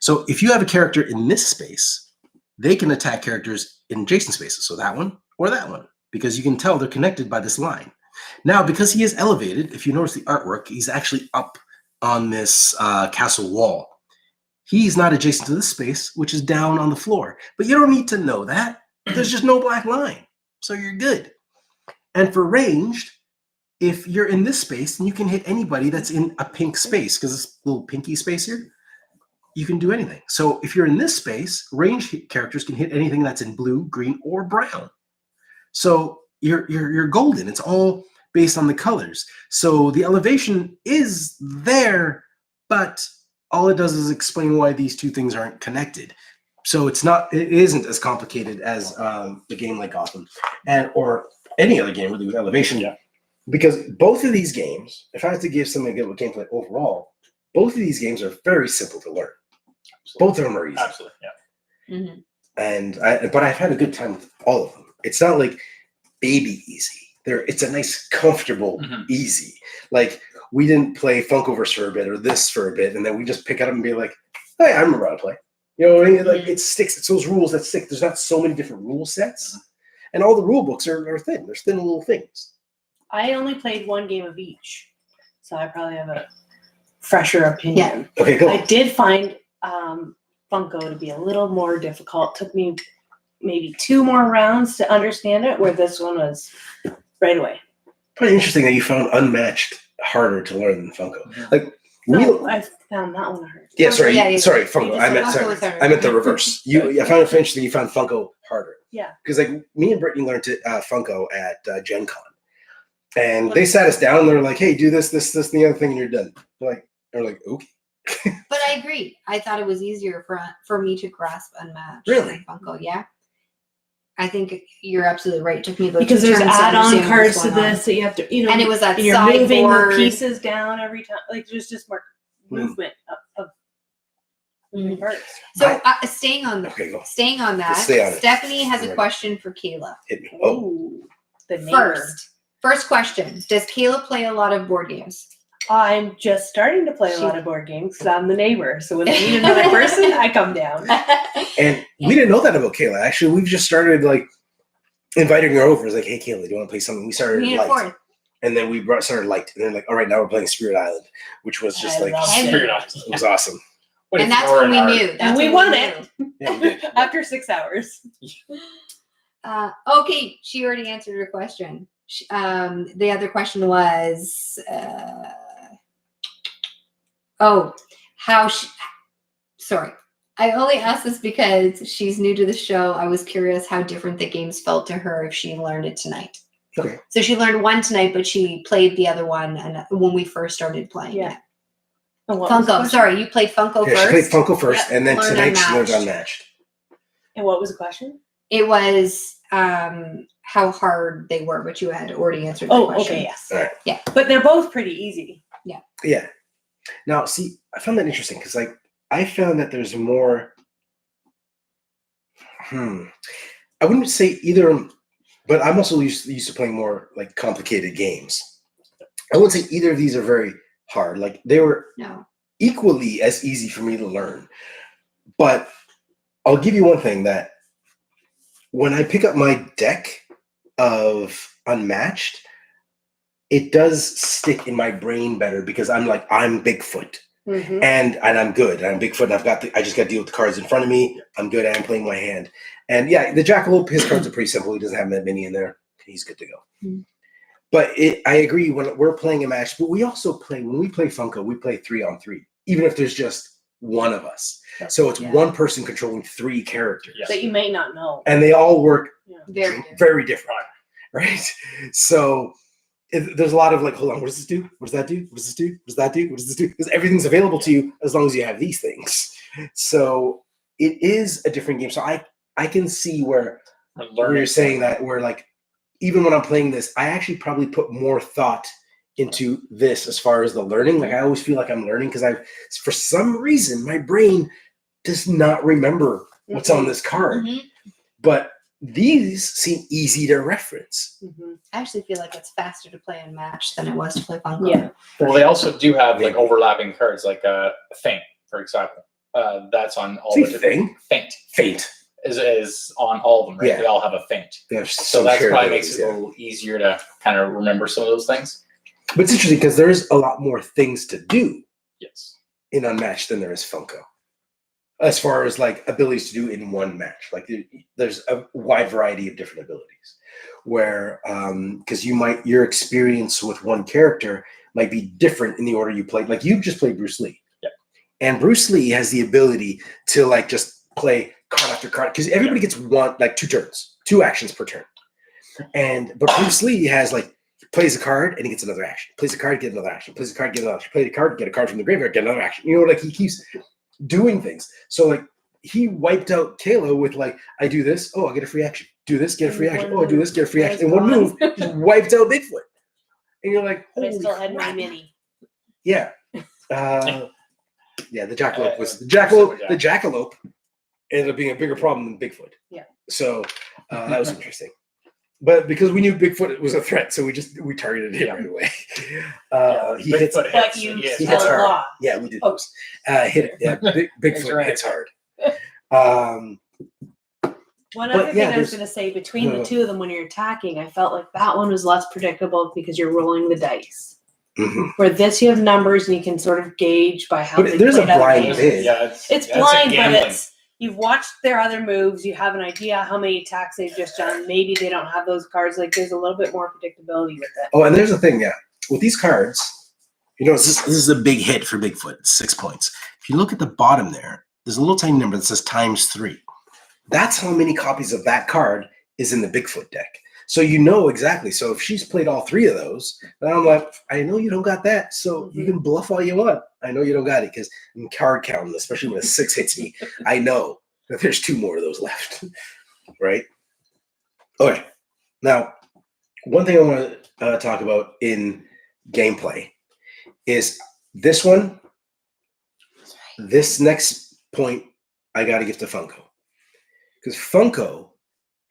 So if you have a character in this space, they can attack characters in adjacent spaces. So that one or that one, because you can tell they're connected by this line. Now, because he is elevated, if you notice the artwork, he's actually up on this castle wall. He's not adjacent to this space, which is down on the floor. But you don't need to know that. There's just no black line. So you're good. And for ranged, if you're in this space, then you can hit anybody that's in a pink space, because this little pinky space here, you can do anything. So if you're in this space, ranged characters can hit anything that's in blue, green, or brown. So you're golden. It's all based on the colors. So the elevation is there, but all it does is explain why these two things aren't connected. So it isn't as complicated as a game like Gotham or any other game really with elevation. Yeah. Because both of these games, if I had to give something good with gameplay overall, both of these games are very simple to learn. Absolutely. Both of them are easy. Absolutely, yeah. Mm-hmm. But I've had a good time with all of them. It's not like baby easy. It's a nice, comfortable, easy. Like we didn't play Funkoverse for a bit or this for a bit, and then we just pick it up and be like, "Hey, I remember how to play." You know what I mean? Like it sticks. It's those rules that stick. There's not so many different rule sets, and all the rule books are thin. They're thin little things. I only played one game of each, so I probably have a fresher opinion. Yeah. Okay, go. I did find Funko to be a little more difficult. Took me maybe 2 more rounds to understand it, where this one was right away. Pretty interesting that you found Unmatched harder to learn than Funko. Like I found that one hard. Yeah, sorry, sorry, Funko. I meant the reverse. I found it interesting you found Funko harder. Yeah. Because like me and Brittany learned Funko at Gen Con. And they sat us down and they're like, hey, do this, and the other thing, and you're done. They're like, okay. But I agree. I thought it was easier for me to grasp Unmatched. Really? Funko, yeah. I think you're absolutely right. It took me about because 2 there's turns to add-on understand what was cards to going on. this that you have to, you know, And it was that and you're moving the sideboard. pieces down every time. Like there's just more movement of cards. So staying on that, Okay, go. staying on that, Stay on it. Stephanie has a Right. question for Kayla. Hit me. Oh, Ooh, the neighbor. First question: does Kayla play a lot of board games? I'm just starting to play a lot of board games because I'm the neighbor. So when I need another person, I come down. and we didn't know that about Kayla. Actually, we've just started like inviting her over. It's like, hey, Kayla, do you want to play something? We started We need a light, fourth. and then we started light, and then like, all right, now we're playing Spirit Island, which was just I like love Spirit Island. it was awesome. What And if that's you're when we an art? knew. And That's we when won knew. it Yeah, we did. after 6 hours. Okay, she already answered her question. The other question was, sorry. I only asked this because she's new to the show. I was curious how different the games felt to her if she learned it tonight. Okay. So she learned one tonight, but she played the other one and when we first started playing it. And what was the Funko. question? Sorry, you played Funko Yeah, first. she played Funko first, Yep. and then Learned tonight she learned Unmatched. Unmatched. And what was the question? It was how hard they were, but you had already answered that question. Okay, yes. All right. Yeah. But they're both pretty easy. Yeah. Now, see, I found that interesting because, like, I found that there's more. I wouldn't say either, but I'm also used to playing more like complicated games. I wouldn't say either of these are very hard. Like they were equally as easy for me to learn. But I'll give you one thing that when I pick up my deck of Unmatched, it does stick in my brain better because I'm Bigfoot. Mm-hmm. And I'm good. I'm Bigfoot, and I just got to deal with the cards in front of me. I'm good. I'm playing my hand. And yeah, the Jackalope, his cards are pretty simple. He doesn't have that many in there. He's good to go. Mm-hmm. But I agree when we're playing a match. But we also play when we play Funko. We play 3-on-3, even if there's just one of us. So it's one person controlling 3 characters that you may not know, and they all work very different, right? So. There's a lot of like, hold on, what does this do? What does that do? What does this do? What does that do? What does this do? Because everything's available to you as long as you have these things. So it is a different game. So I can see where you're saying that where like, even when I'm playing this, I actually probably put more thought into this as far as the learning. Like I always feel like I'm learning because for some reason, my brain does not remember what's on this card. Mm-hmm. But these seem easy to reference. Mm-hmm. I actually feel like it's faster to play Unmatched than it was to play Funko. Yeah. Well, they also do have like overlapping cards, like Feint, for example. That's on all the different. Feint is on all of them, right? Yeah. They all have a feint. So that probably makes it a little easier to kind of remember some of those things. But it's interesting because there's a lot more things to do. Yes. In Unmatched than there is Funko. As far as like abilities to do in one match, like there's a wide variety of different abilities where, because your experience with one character might be different in the order you play. Like you just played Bruce Lee, and Bruce Lee has the ability to like just play card after card because everybody gets 2 turns, 2 actions per turn, but Bruce Lee has like plays a card and he gets another action, plays a card, get another action, plays a card, get another action, play a card, get a card from the graveyard, get another action. You know, like he keeps doing things. So like he wiped out Kayla with like, I do this, oh, I get a free action. Do this, get a free action. Oh, I do this, get a free action. In one move, just wiped out Bigfoot. And you're like, but I still had my mini. Yeah. The Jackalope was the Jackalope ended up being a bigger problem than Bigfoot. Yeah. So that was interesting. But because we knew Bigfoot was a threat, so we targeted him right away. He hits hard. Yeah, we did. Hit it. Yeah, Bigfoot hits hard. One other thing I was going to say, between the two of them, when you're attacking, I felt like that one was less predictable because you're rolling the dice. Mm-hmm. Where this, you have numbers and you can sort of gauge by how. But there's a blind bid. Yeah, it's blind, but you've watched their other moves. You have an idea how many attacks they've just done. Maybe they don't have those cards. Like there's a little bit more predictability with it. Oh, and there's the thing, with these cards, this is a big hit for Bigfoot. 6 points. If you look at the bottom there, there's a little tiny number that says ×3. That's how many copies of that card is in the Bigfoot deck. So you know exactly. So if she's played all 3 of those, then I'm like, I know you don't got that. So you can bluff all you want. I know you don't got it because I'm card counting, especially when a 6 hits me. I know that there's 2 more of those left, right? Okay. Now, one thing I want to talk about in gameplay is this one. This next point, I got to give to Funko. Because Funko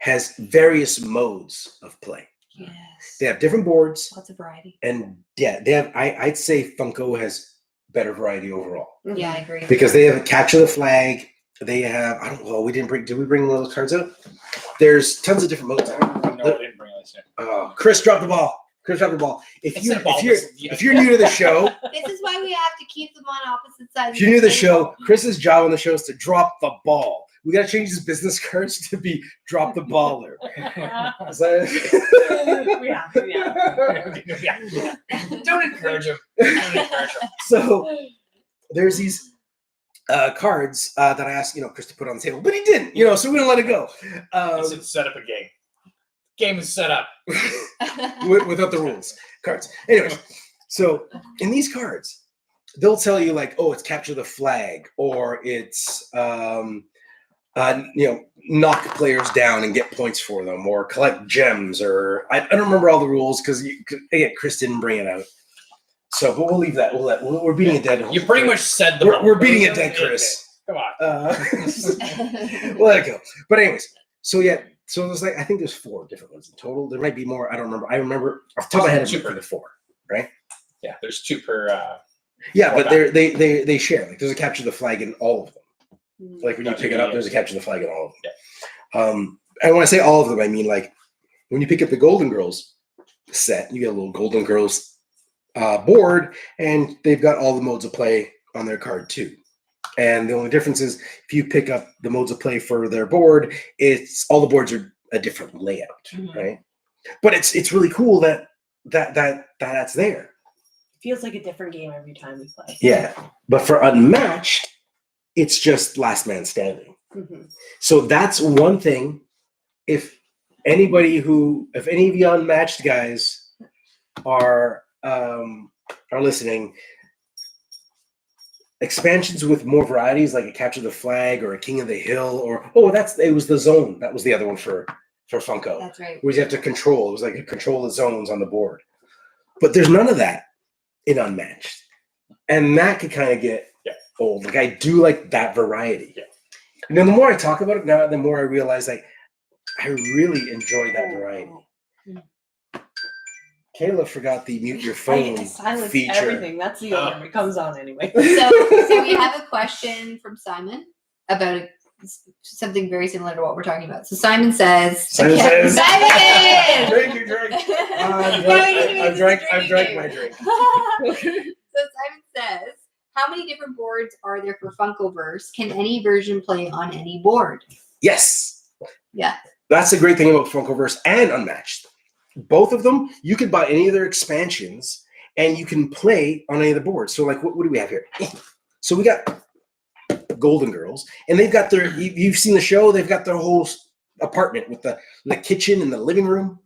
has various modes of play. Yes. They have different boards. Lots of variety. And yeah, they have. I'd say Funko has better variety overall. Yeah, I agree. Because they have Capture the Flag. They have. We didn't bring. Did we bring those cards out? There's tons of different modes. No, I didn't bring this in. Chris dropped the ball. If you're new to the show, this is why we have to keep them on opposite sides. If you're new to the show, Chris's job on the show is to drop the ball. We got to change his business cards to be drop the baller. Yeah. Don't encourage him. So there's these cards that I asked, Chris to put on the table, but he didn't, so we don't let it go. He said set up a game. Game is set up. without the rules. Cards. Anyways, so in these cards, they'll tell you like, oh, it's capture the flag, or it's knock players down and get points for them, or collect gems, or I don't remember all the rules because Chris didn't bring it out. So, but we'll leave that. We're beating a dead. You pretty much said we're beating a dead Chris. Come on. We'll let it go. But anyways, so yeah. So there's I think there's 4 different ones in total. There might be more. I don't remember. I remember off the top of my head, I'm the 4, right? Yeah, there's 2 per. Yeah, but they share. Like there's a capture the flag in all of them. Like when you pick it up, there's a capture the flag in all of them. Yeah. And when I say all of them, I mean like when you pick up the Golden Girls set, you get a little Golden Girls board, and they've got all the modes of play on their card too. And the only difference is if you pick up the modes of play for their board, it's all the boards are a different layout, right? But it's really cool that's there. It feels like a different game every time we play. Yeah, but for Unmatched, it's just last man standing. Mm-hmm. So that's one thing. If any of you Unmatched guys are listening, expansions with more varieties, like a Capture the Flag or a King of the Hill, or it was the Zone. That was the other one for Funko. That's right. Where you have to control. It was like a control the zones on the board. But there's none of that in Unmatched, and that could kind of get old. Like I do like that variety. Yeah. And then the more I talk about it now, the more I realize like I really enjoy that variety. Kayla forgot the mute your phone feature. Everything. That's the alarm. It comes on anyway. So we have a question from Simon about something very similar to what we're talking about. So Simon says, Simon! Drink your drink. I've drank my drink. So Simon says, how many different boards are there for Funkoverse? Can any version play on any board? Yes. Yeah. That's the great thing about Funkoverse and Unmatched. Both of them, you can buy any of their expansions and you can play on any of the boards. So like, what do we have here? So we got Golden Girls, and they've got you've seen the show, they've got their whole apartment with the kitchen and the living room.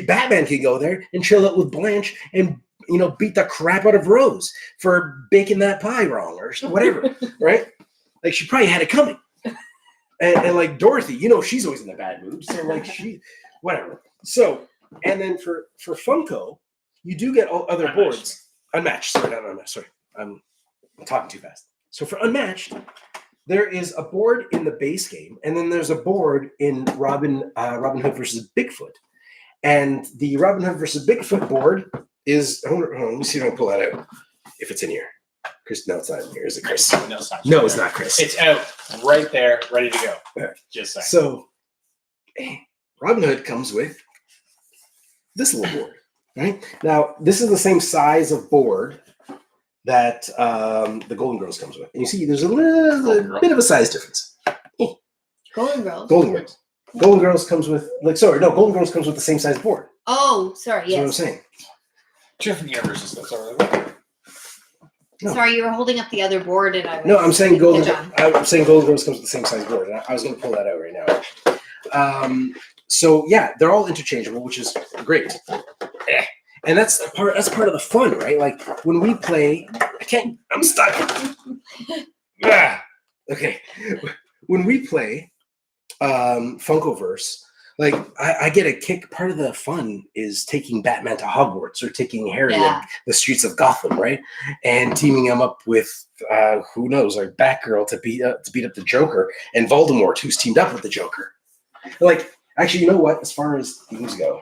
Batman can go there and chill out with Blanche and beat the crap out of Rose for baking that pie wrong or whatever, right? Like she probably had it coming. And like Dorothy, she's always in a bad mood. So like whatever. So, and then for Funko, you do get all other boards. Unmatched. Sorry, not Unmatched. Sorry. I'm talking too fast. So for Unmatched, there is a board in the base game, and then there's a board in Robin Hood versus Bigfoot. And the Robin Hood versus Bigfoot board is, let me see if I can pull that out. If it's in here. Chris, no, it's not in here. Is it, Chris? No, it's not. No, it's not, Chris. It's out right there, ready to go. Yeah. Just saying. So, Robin Hood comes with this little board, right? Now, this is the same size of board that the Golden Girls comes with. And you see, there's a bit of a size difference. Golden Girls. Golden Girls. Golden Girls comes with, Golden Girls comes with the same size board. Oh, sorry, yes. That's what I'm saying. Different universes, though. Sorry. No. Sorry, you were holding up the other board, and I was. No, I'm saying Golden Girls comes with the same size board. And I was going to pull that out right now. So yeah, they're all interchangeable, which is great. And that's part of the fun, right? Like when we play, I'm stuck. Okay. When we play Funkoverse, Like I get a kick. Part of the fun is taking Batman to Hogwarts or taking Harry to the streets of Gotham, right? And teaming him up with who knows, like Batgirl to beat up the Joker, and Voldemort, who's teamed up with the Joker. Like, actually, you know what? As far as games go,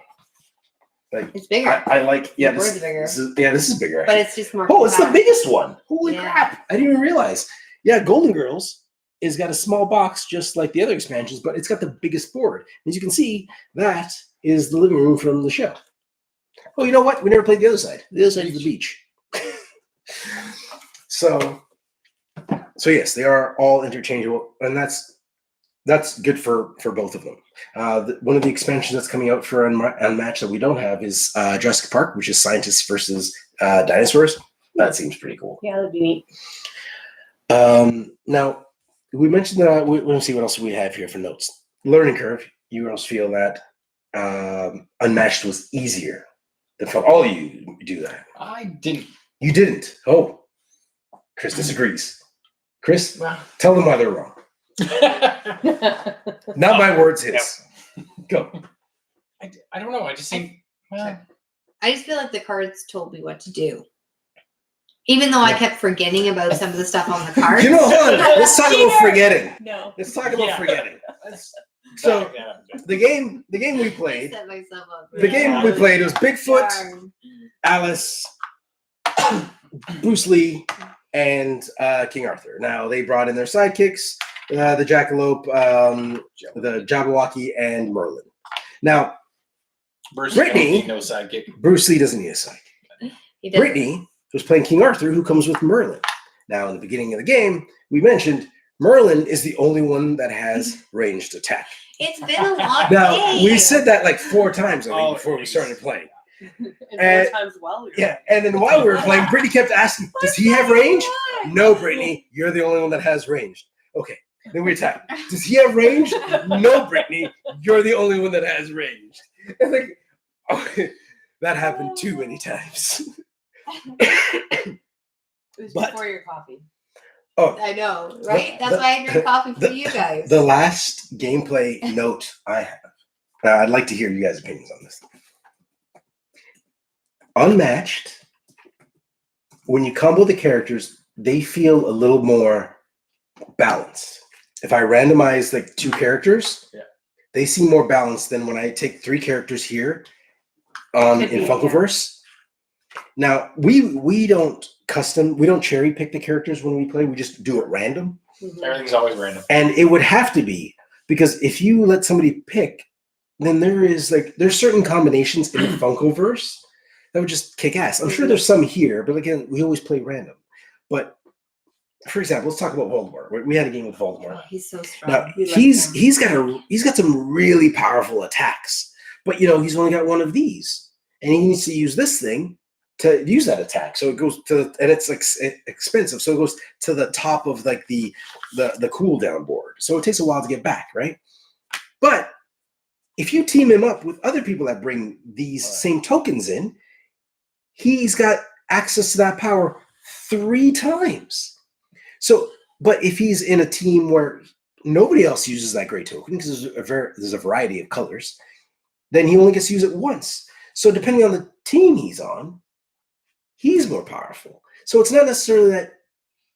like it's bigger. I like this is bigger. This is bigger. Actually. But it's just more. Oh, it's the biggest one. Holy crap! I didn't even realize. Yeah, Golden Girls is got a small box just like the other expansions, but it's got the biggest board. As you can see, that is the living room from the show. Oh, you know what? We never played the other side. The other side is the beach. So yes, they are all interchangeable, and that's good for both of them. One of the expansions that's coming out for Unmatched that we don't have is Jurassic Park, which is scientists versus dinosaurs. That seems pretty cool. Yeah, that'd be neat. Now, we mentioned that. Let's see what else we have here for notes. Learning curve. You almost feel that Unmatched was easier than Fun. All of you do that. I didn't. You didn't. Oh, Chris disagrees. Chris, tell them why they're wrong. Not my words, his. Go. I don't know. I just think. I just feel like the cards told me what to do. Even though I kept forgetting about some of the stuff on the cards. You know, hold on. Let's talk about forgetting. No. Let's talk about forgetting. So the game we played. Set myself up. The game we played was Bigfoot, Alice, Bruce Lee, and King Arthur. Now they brought in their sidekicks, the Jackalope, the Jabberwocky, and Merlin. Now, Brittany, no sidekick. Bruce Lee doesn't need a sidekick. Brittany was playing King Arthur, who comes with Merlin. Now, in the beginning of the game, we mentioned Merlin is the only one that has ranged attack. It's been a long Now, day. we said that like 4 times, I think, before we started playing. And 4 times while we were Yeah, and then while we were playing, Brittany kept asking, does he have range? No, Brittany, you're the only one that has range. Okay, then we attack. Does he have range? No, Brittany, you're the only one that has range. And like, that happened too many times. It was before your coffee. Oh, I know, right? That's why I drink coffee for you guys. The last gameplay note I have. I'd like to hear you guys' opinions on this. Unmatched, when you combo the characters, they feel a little more balanced. If I randomize like 2 characters, they seem more balanced than when I take 3 characters here in Funkoverse. Now, we don't cherry pick the characters when we play. We just do it random. Everything's always random. And it would have to be, because if you let somebody pick, then there's certain combinations in the Funkoverse that would just kick ass. I'm sure there's some here, but again, we always play random. But for example, let's talk about Voldemort. We had a game with Voldemort. Oh, he's so strong. Now, he's got some really powerful attacks, but he's only got one of these, and he needs to use this thing to use that attack. So it goes and it's like expensive. So it goes to the top of like the cooldown board. So it takes a while to get back, right? But if you team him up with other people that bring these same tokens in, he's got access to that power 3 times. So, but if he's in a team where nobody else uses that gray token, because there's a variety of colors, then he only gets to use it once. So depending on the team he's on, he's more powerful. So it's not necessarily that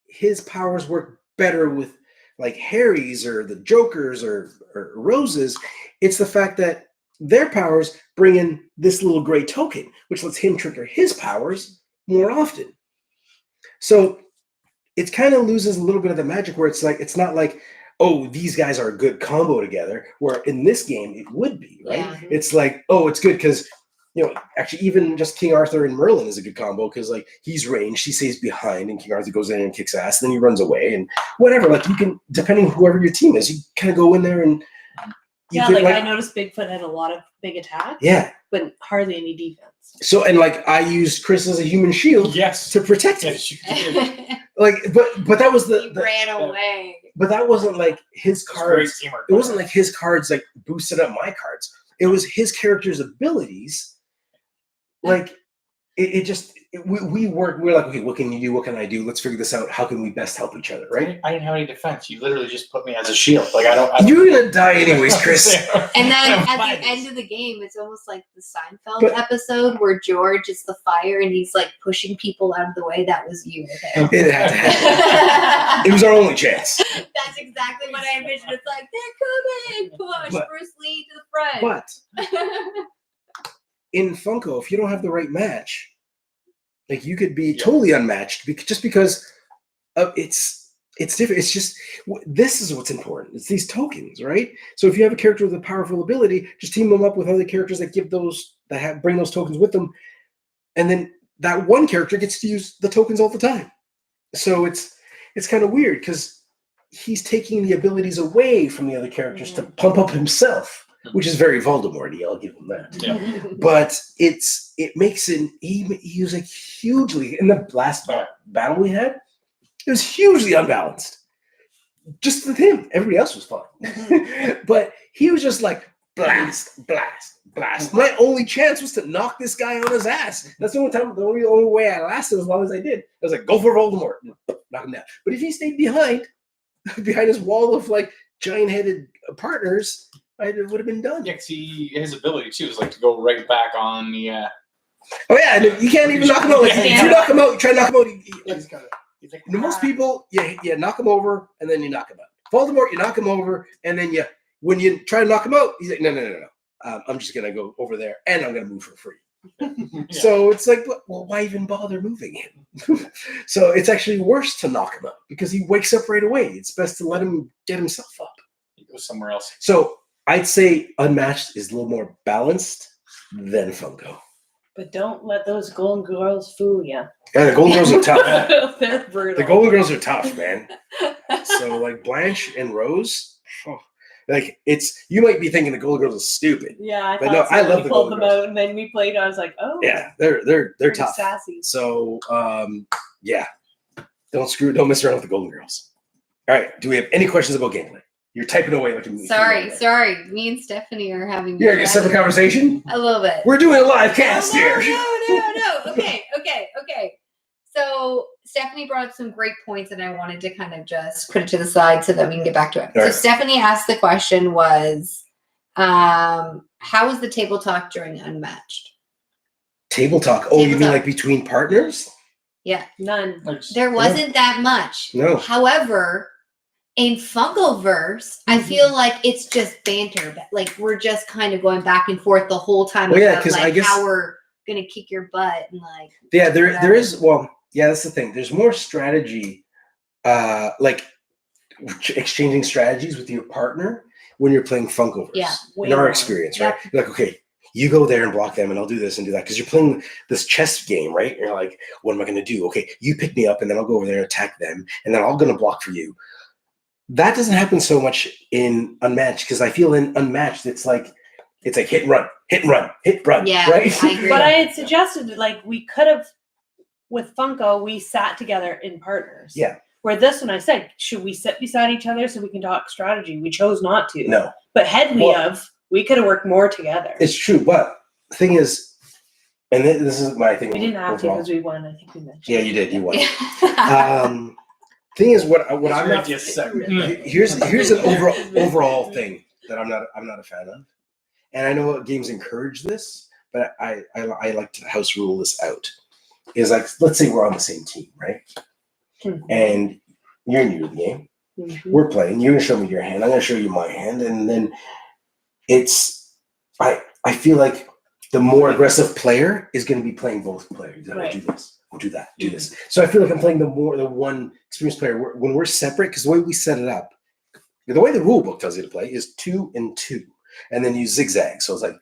his powers work better with like Harry's or the Joker's or Rose's. It's the fact that their powers bring in this little gray token, which lets him trigger his powers more often. So it kind of loses a little bit of the magic where it's like, it's not like, oh, these guys are a good combo together, where in this game it would be, right? Yeah. It's like, oh, it's good because, actually even just King Arthur and Merlin is a good combo because like he's ranged, he stays behind, and King Arthur goes in and kicks ass, then he runs away and whatever. Like you can, depending on whoever your team is, you kind of go in there and I noticed Bigfoot had a lot of big attacks. Yeah. But hardly any defense. So, and like I used Chris as a human shield to protect him. Like, but that was he ran away. But that wasn't like his cards. It wasn't like his cards like boosted up my cards. It was his character's abilities. Like we're like, okay, what can you do? What can I do? Let's figure this out. How can we best help each other, right? I didn't have any defense. You literally just put me as a shield. Like I don't You're gonna die anyways, Chris. And then at the end of the game, it's almost like the Seinfeld episode where George is the fire and he's like pushing people out of the way. That was you. It had to happen. It was our only chance. That's exactly what I envisioned. It's like, they're coming. Push Bruce Lee to the front. But in Funko, if you don't have the right match, like you could be totally unmatched just because it's different. It's just, this is what's important. It's these tokens, right? So if you have a character with a powerful ability, just team them up with other characters that bring those tokens with them, and then that one character gets to use the tokens all the time. So it's kind of weird because he's taking the abilities away from the other characters to pump up himself, which is very Voldemort-y, I'll give him that. Yeah. But it makes it, he was like hugely, in the last battle we had, it was hugely unbalanced. Just with him. Everybody else was fine. But he was just like, blast, blast, blast. My only chance was to knock this guy on his ass. That's the only way I lasted as long as I did. I was like, go for Voldemort. Knock him down. But if he stayed behind his wall of like giant-headed partners, it would have been done. Yeah, because his ability too is like to go right back on the. Oh yeah, and you can't even knock him out. Like, if you knock him out, you try to knock him out. He's like, most people, knock him over and then you knock him out. Voldemort, you knock him over and then when you try to knock him out, he's like, no. I'm just gonna go over there and I'm gonna move for free. So it's like, well, why even bother moving him? So it's actually worse to knock him out because he wakes up right away. It's best to let him get himself up. He goes somewhere else. So I'd say Unmatched is a little more balanced than Funko. But don't let those Golden Girls fool you. Yeah, the Golden Girls are tough. They're brutal. The Golden Girls are tough, man. So like Blanche and Rose, like you might be thinking the Golden Girls are stupid. Yeah, I love the Golden Girls. Out and then we played. I was like, oh, yeah, they're tough. Sassy. So don't mess around with the Golden Girls. All right, do we have any questions about gameplay? You're typing away like a Sorry. Me and Stephanie are having a separate conversation. A little bit. We're doing a live cast here. No. Okay. So Stephanie brought up some great points, and I wanted to kind of just put it to the side so that we can get back to it. So Stephanie asked the question was, how was the table talk during Unmatched? Table talk? Oh, you mean like between partners? Yeah, none. There wasn't that much. No. However, in Funkoverse, I feel like it's just banter. Like we're just kind of going back and forth the whole time about like I guess, how we're gonna kick your butt and like. Yeah, there is. Well, yeah, that's the thing. There's more strategy, like exchanging strategies with your partner when you're playing Funkoverse. Yeah, in our experience, right? You're like, okay, you go there and block them, and I'll do this and do that because you're playing this chess game, right? And you're like, what am I going to do? Okay, you pick me up, and then I'll go over there and attack them, and then I'm going to block for you. That doesn't happen so much in Unmatched because I feel in Unmatched it's like hit and run, yeah, right? I agree. But I had suggested like we could have with Funko we sat together in partners. Yeah. Where this one I said, should we sit beside each other so we can talk strategy? We chose not to. No. But had we could have worked more together. It's true, but the thing is, and this is my thing. We didn't have to because we won. I think we mentioned. Yeah, you did. You won. Thing is, what I'm not. Here's an overall thing that I'm not a fan of, and I know games encourage this, but I like to house rule this out. Is like, let's say we're on the same team, right? Mm-hmm. And you're new to the game. Mm-hmm. We're playing. You're gonna show me your hand. I'm gonna show you my hand, and then I feel like the more aggressive player is going to be playing both players. Right. Do this. We'll do that. Do this. So I feel like I'm playing the one experienced player. When we're separate, because the way we set it up, the way the rule book tells you to play is 2 and 2, and then you zigzag. So it's like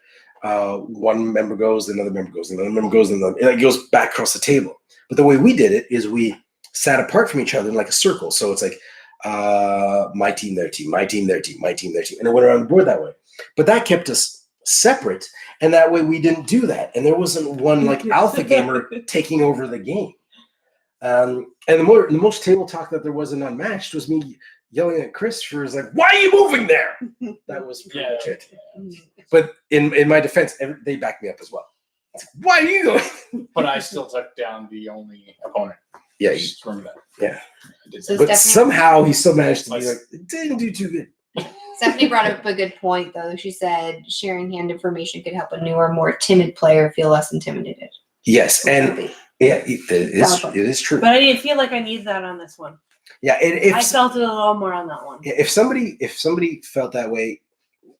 one member goes, another member goes, another member goes, and it goes back across the table. But the way we did it is we sat apart from each other in like a circle. So it's like my team, their team, my team, their team, my team, their team, and it went around the board that way. But that kept us separate, and that way we didn't do that, and there wasn't one like alpha gamer taking over the game. And the most table talk that there was in Unmatched was me yelling at Chris for is like, "Why are you moving there?" That was pretty much it. But in my defense, they backed me up as well. Why are you going? But I still took down the only opponent. Yeah, just remember that. Yeah. I did So that. But somehow he still managed to be like, it didn't do too good. Stephanie brought up a good point, though. She said sharing hand information could help a newer, more timid player feel less intimidated. Yes, and yeah, it is true. But I didn't feel like I need that on this one. Yeah, I felt it a little more on that one. If somebody felt that way,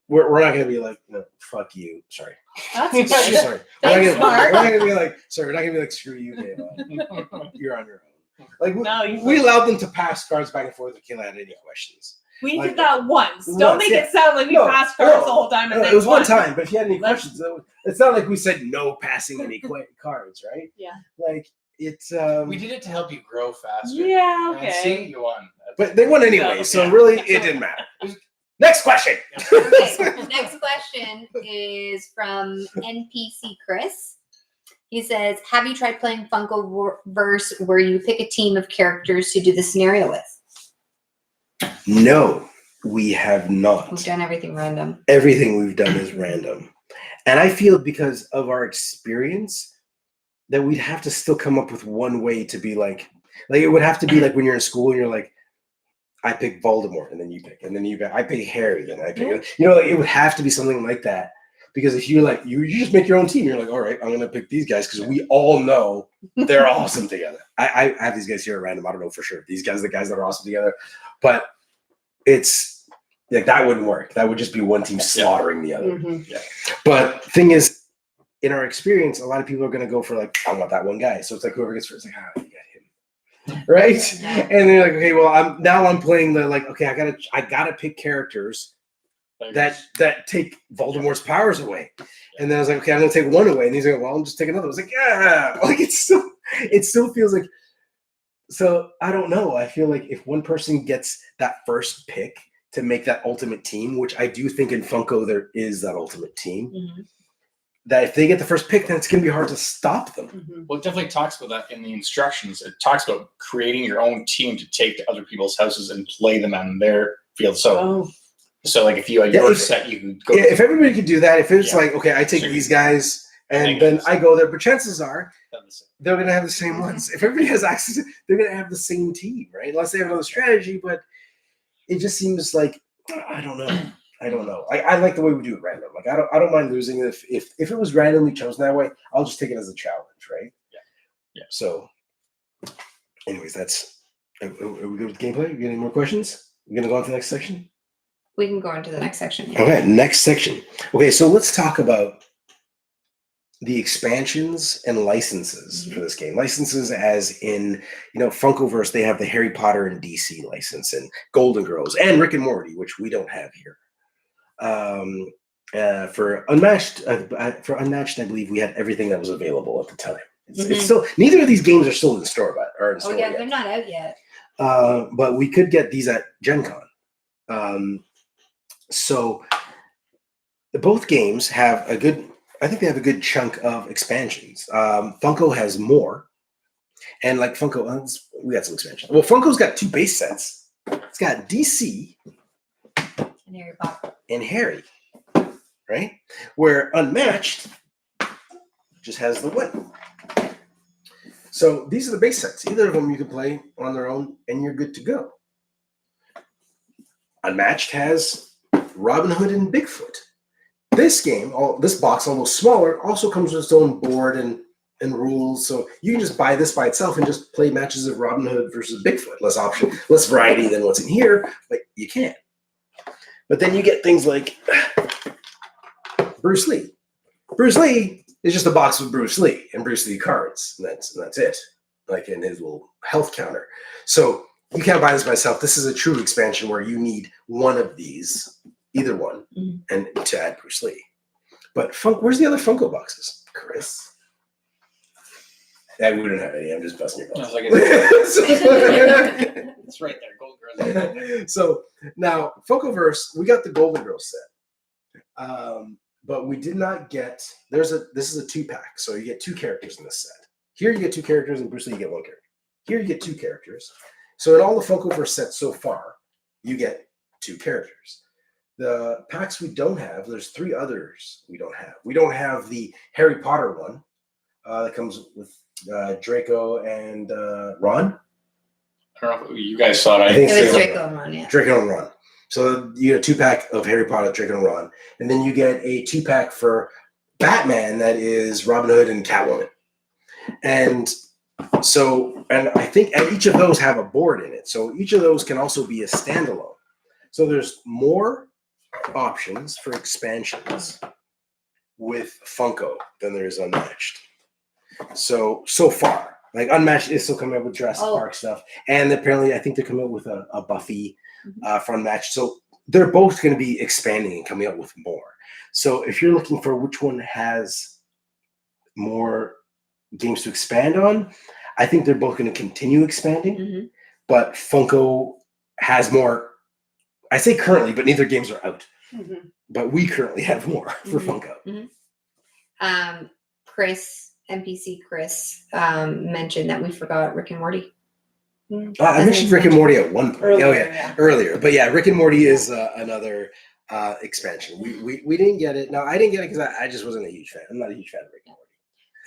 we're not gonna be like, no, fuck you. Sorry. That's good. Sorry. Thanks, Mark. We're not gonna be like, sorry. We're not gonna be like, screw you, Kayla. You're on your own. Like we allowed them to pass cards back and forth if Kayla had any questions. We did that once. Don't make it sound like we passed cards the whole time. And it was one time, but if you had any questions, it's not like we said no passing any cards, right? Yeah. Like it's. We did it to help you grow faster. Yeah. Okay. And see, you won. But they won anyway, so really it didn't matter. Next question. Okay, next question is from NPC Chris. He says, have you tried playing Funkoverse where you pick a team of characters to do the scenario with? No, we have not. We've done everything random. Everything we've done is random. And I feel because of our experience that we'd have to still come up with one way to be like it would have to be like when you're in school and you're like, I pick Voldemort, and then you pick, and then you pick, I pick Harry, then I pick, like it would have to be something like that. Because if you like, you just make your own team, you're like, all right, I'm going to pick these guys because we all know they're awesome together. I have these guys here at random. I don't know for sure. These guys are the guys that are awesome together. But it's like, that wouldn't work. That would just be one team slaughtering the other. Mm-hmm. Yeah. But thing is, in our experience, a lot of people are going to go for like, I want that one guy. So it's like whoever gets first, like, you got him. Right? And they're like, okay, well, I'm playing the like, okay, I gotta pick characters that take Voldemort's powers away. And then I was like, okay, I'm gonna take one away. And he's like, well, I'm just taking another. I was like, yeah, like it still feels like. So I don't know. I feel like if one person gets that first pick to make that ultimate team, which I do think in Funko there is that ultimate team. Mm-hmm. That if they get the first pick, then it's going to be hard to stop them. Mm-hmm. Well, it definitely talks about that in the instructions. It talks about creating your own team to take to other people's houses and play them on their field. So, like if you had your set, you could go. Yeah, if everybody could do that, if it's like, okay, I take these guys and then I go there, but chances are they're going to have the same ones. If everybody has access, they're going to have the same team, right? Unless they have another strategy, but it just seems like, I don't know. I like the way we do it random. Like I don't mind losing if it was randomly chosen that way. I'll just take it as a challenge, right? Yeah. So, anyways, that's. Are we good with gameplay? You got any more questions? We're gonna go on to the next section. We can go on to the next section. Yeah. Okay, next section. Okay, so let's talk about the expansions and licenses for this game. Licenses as in, Funkoverse, they have the Harry Potter and DC license and Golden Girls and Rick and Morty, which we don't have here. For Unmatched, I believe we had everything that was available at the time. It's still, neither of these games are still in the store, yet. They're not out yet. But we could get these at Gen Con. So both games have I think they have a good chunk of expansions. Funko has more, and like Funko, we got some expansion. Well, Funko's got 2 base sets. It's got DC and Harry Potter and Harry, right? Where Unmatched just has the one. So these are the base sets. Either of them you can play on their own, and you're good to go. Unmatched has Robin Hood and Bigfoot. This game, this box, although smaller, also comes with its own board and rules. So you can just buy this by itself and just play matches of Robin Hood versus Bigfoot. Less variety than what's in here, but you can. But then you get things like Bruce Lee. Bruce Lee is just a box with Bruce Lee and Bruce Lee cards. And that's it. Like in his little health counter. So you can't buy this by itself. This is a true expansion where you need one of these, either one, and to add Bruce Lee. But where's the other Funko boxes, Chris? We don't have any. I'm just busting your balls. It's right there, Golden Girls. So now Funkoverse, we got the Golden Girls set, but we did not get. This is a 2-pack, so you get 2 characters in this set. Here you get 2 characters, and Bruce Lee you get 1 character. Here you get 2 characters. So in all the Funkoverse sets so far, you get 2 characters. The packs we don't have, there's 3 others we don't have. We don't have the Harry Potter one, that comes with Draco and Ron. I don't know if you guys saw it. I think it was Draco and Ron, yeah. Draco and Ron. So you get a 2-pack of Harry Potter, Draco and Ron, and then you get a 2-pack for Batman that is Robin Hood and Catwoman. And I think each of those have a board in it. So each of those can also be a standalone. So there's more options for expansions with Funko than there is Unmatched. So far, like Unmatched is still coming up with Jurassic Park stuff, and apparently I think they're coming up with a Buffy for Unmatched. So they're both going to be expanding and coming up with more. So if you're looking for which one has more games to expand on, I think they're both going to continue expanding. But Funko has more. I say currently, but neither games are out. But we currently have more for Funko. NPC Chris mentioned that we forgot Rick and Morty. I mentioned Rick and Morty at one point. Earlier. But yeah, Rick and Morty is another expansion. We didn't get it. No, I didn't get it because I just wasn't a huge fan. I'm not a huge fan of Rick and Morty.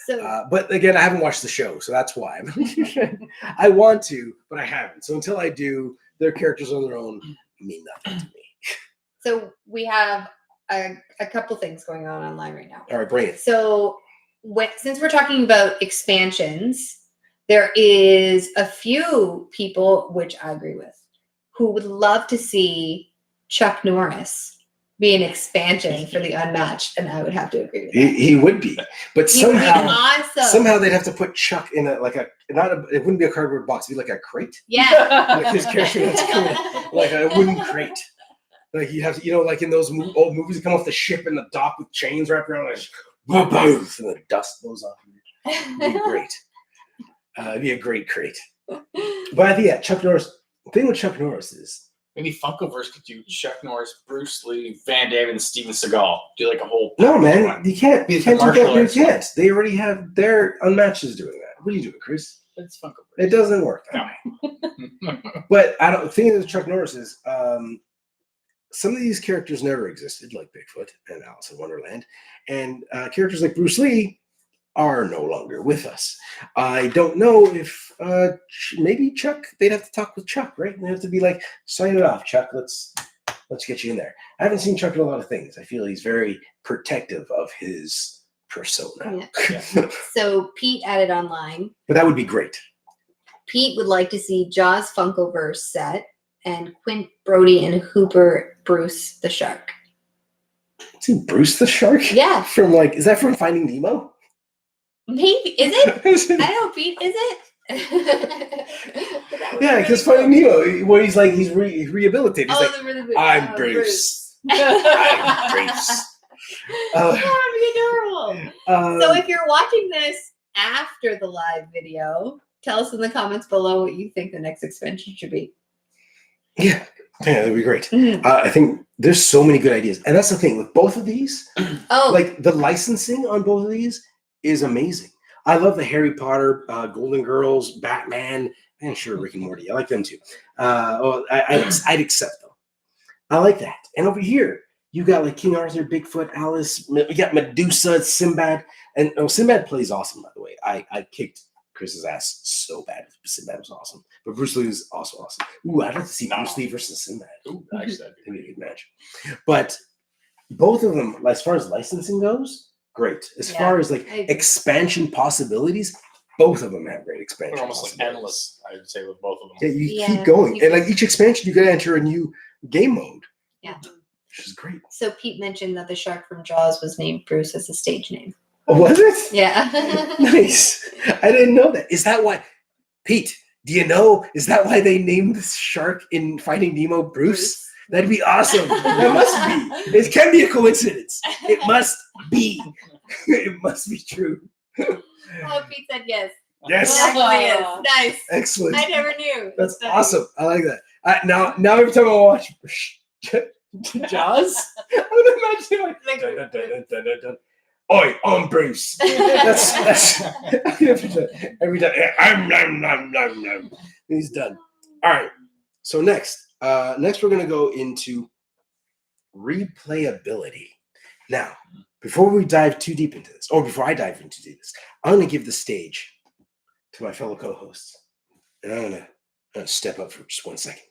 So, but again, I haven't watched the show, so that's why. I want to, but I haven't. So until I do, their characters on their own mean nothing to me. So we have a couple things going on online right now. All right, bring it. So since we're talking about expansions, there is a few people, which I agree with, who would love to see Chuck Norris be an expansion for the Unmatched, and I would have to agree with that. He would be, but somehow, awesome. Somehow they'd have to put Chuck in it wouldn't be a cardboard box, it'd be like a crate. Yeah, like his character has to come in, like a wooden crate. Like you have to, like in those old movies, you come off the ship in the dock with chains wrapped around, and the dust blows off. It'd be great. It'd be a great crate. But I think Chuck Norris. The thing with Chuck Norris is maybe Funkoverse could do Chuck Norris, Bruce Lee, Van Damme, and Steven Seagal. Do like a whole. No, man, you can't. You can't do that. You can't. They already have their Unmatched is doing that. What are you doing, Chris? It's Funkoverse. It doesn't work that way. But I don't think with Chuck Norris is some of these characters never existed, like Bigfoot and Alice in Wonderland, and characters like Bruce Lee are no longer with us. I don't know if maybe Chuck. They'd have to talk with Chuck, right? They have to be like, sign it off, Chuck. Let's get you in there. I haven't seen Chuck in a lot of things. I feel he's very protective of his persona. Yeah. So Pete added online. But that would be great. Pete would like to see Jaws Funkoverse set and Quint Brody and Hooper Bruce the Shark. See Bruce the Shark? Yeah. Is that from Finding Nemo? Maybe. Is it? I don't know, Pete. Is it? Yeah, because Finding Nemo, where he's rehabilitated. He's I'm Bruce. I'm Bruce. That would be adorable. So if you're watching this after the live video, tell us in the comments below what you think the next expansion should be. Yeah, that'd be great. I think there's so many good ideas. And that's the thing with both of these. Like the licensing on both of these is amazing. I love the Harry Potter, Golden Girls, Batman, and sure, Rick and Morty. I like them too. I'd accept them. I like that. And over here, you got like King Arthur, Bigfoot, Alice. You got Medusa, Sinbad, and Sinbad plays awesome. By the way, I kicked Chris's ass so bad. Sinbad was awesome, but Bruce Lee was also awesome. Ooh, I'd like to see Bruce Lee versus Sinbad. Ooh, actually, that'd be a good match. But both of them, as far as licensing goes, great. As far as like expansion possibilities, both of them have great expansion. They're almost like endless, I would say, with both of them. Yeah, you keep going, and like each expansion, you got to enter a new game mode. Yeah, which is great. So Pete mentioned that the shark from Jaws was named Bruce as a stage name. Oh, was it? Yeah. Nice. I didn't know that. Is that why, Pete? Do you know? Is that why they named this shark in Finding Nemo Bruce? That'd be awesome. That must be. It can be a coincidence. It must be. It must be true. Oh, Pete said yes. Yes. Yes. Nice. Excellent. I never knew. That's awesome. I like that. Now every time I watch Jaws, I'm imagining like dun, dun. Oi, I'm Bruce. That's every time. He's done. All right. So next we're gonna go into replayability. Now, before we dive too deep into this, or before I dive into this, I'm going to give the stage to my fellow co-hosts. And I'm going to step up for just 1 second.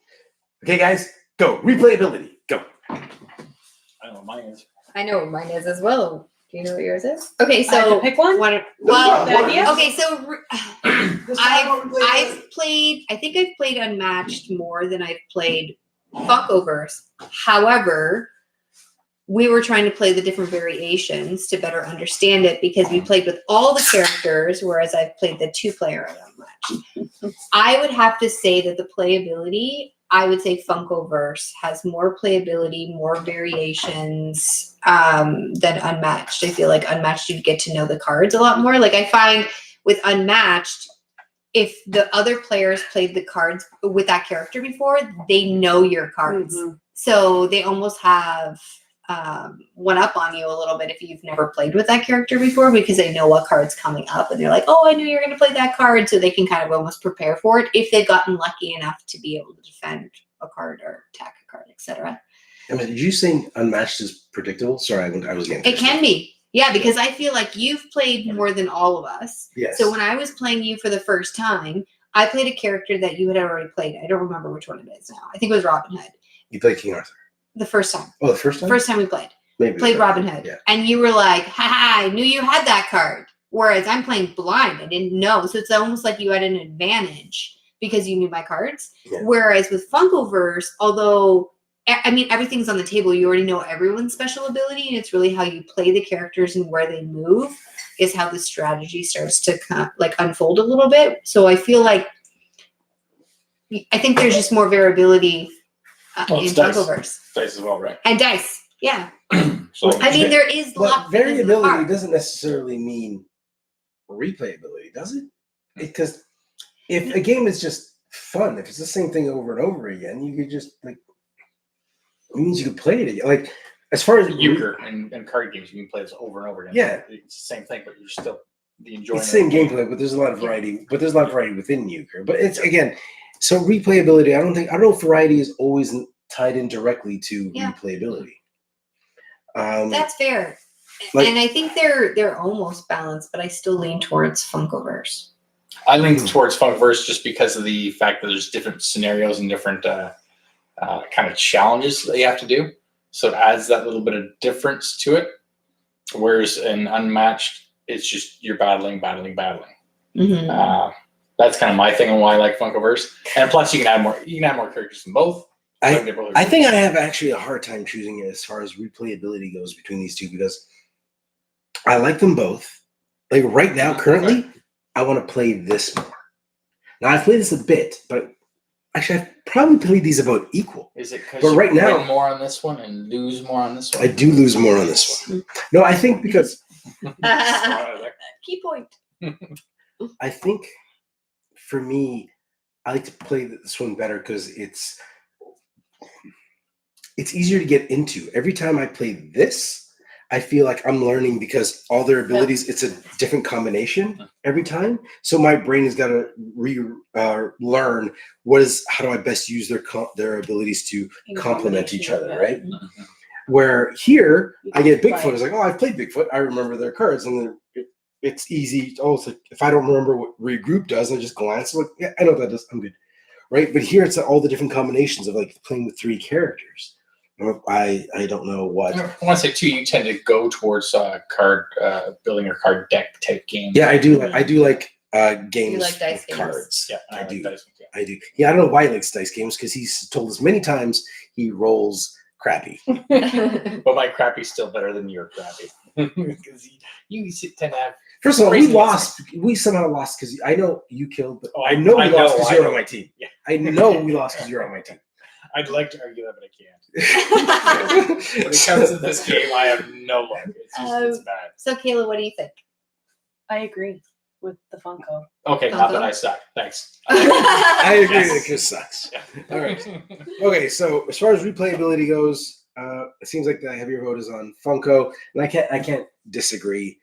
Okay, guys, go. Replayability, go. I know what mine is. I know what mine is as well. Do you know what yours is? Okay, so I have to pick one. Okay, so I've played. I think I've played Unmatched more than I've played Funkoverse. However, we were trying to play the different variations to better understand it because we played with all the characters, whereas I've played the 2-player at Unmatched. I would have to say that the playability, I would say Funkoverse has more playability, more variations than Unmatched. I feel like Unmatched, you get to know the cards a lot more. Like I find with Unmatched, if the other players played the cards with that character before, they know your cards. Mm-hmm. So they almost have one up on you a little bit if you've never played with that character before because they know what card's coming up and they're like, oh, I knew you were going to play that card. So they can kind of almost prepare for it if they've gotten lucky enough to be able to defend a card or attack a card, etc. I mean, did you say Unmatched is predictable? Sorry, I was getting it can be. Yeah, because I feel like you've played more than all of us. Yes. So when I was playing you for the first time, I played a character that you had already played. I don't remember which one it is now. I think it was Robin Hood. You played King Arthur? The first time. Oh, the first time? The first time we played. Maybe played Robin Hood. Yeah. And you were like, haha, I knew you had that card. Whereas I'm playing blind. I didn't know. So it's almost like you had an advantage because you knew my cards. Yeah. Whereas with Funkoverse, although, I mean, everything's on the table. You already know everyone's special ability. And it's really how you play the characters and where they move is how the strategy starts to unfold a little bit. So I feel like, I think there's just more variability in Funkoverse. Dice as well, right? And dice, yeah. So, I mean, there is luck. Variability doesn't necessarily mean replayability, does it? Because if a game is just fun, if it's the same thing over and over again, you could just it means you could play it again. Like as far as euchre and card games, you can play this over and over again. Yeah, it's the same thing, but you're still the enjoyment. It's the same gameplay, but there's a lot of variety. But there's a lot of variety within euchre. But it's again, so replayability. I don't know if variety is always tied in directly to replayability. That's fair. And I think they're almost balanced, but I still lean towards Funkoverse. I lean towards Funkoverse just because of the fact that there's different scenarios and different kind of challenges that you have to do. So it adds that little bit of difference to it. Whereas in Unmatched, it's just you're battling. Mm-hmm. That's kind of my thing on why I like Funkoverse. And plus, you can add more characters in both. I think I have actually a hard time choosing it as far as replayability goes between these two because I like them both. Like right now, currently, I want to play this more. Now I've played this a bit, but actually I've probably played these about equal. Is it because you win more on this one and lose more on this one? I do lose more on this one. No, I think because key point. I think for me, I like to play this one better because it's easier to get into. Every time I play this, I feel like I'm learning because all their abilities, it's a different combination every time. So my brain has got to learn how do I best use their abilities to complement each other, right? Mm-hmm. Where here, I get Bigfoot. It's like, oh, I've played Bigfoot. I remember their cards. And then it's easy. Oh, it's like, if I don't remember what regroup does, I just glance. I'm like, yeah, I know what that does. I'm good. Right? But here, it's all the different combinations of like playing with 3 characters. I don't know what. I want to say too. You tend to go towards card building or card deck type games. Yeah, I do. I do like games. You like dice with cards. Yeah, I do. Dice, yeah. I do. Yeah, I don't know why he likes dice games because he's told us many times he rolls crappy. But my crappy's still better than your crappy because you tend to have. First of all, we lost. We somehow lost because I know you killed, but I know we lost because you're on my team. Yeah. I know we lost because you're on my team. I'd like to argue that, but I can't. When it comes to this game, I have no luck. It's bad. So, Kayla, what do you think? I agree with the Funko. Okay, not that I suck. Thanks. I agree that Chris sucks. Yeah. All right. Okay, so as far as replayability goes, it seems like the heavier vote is on Funko, and I can't disagree.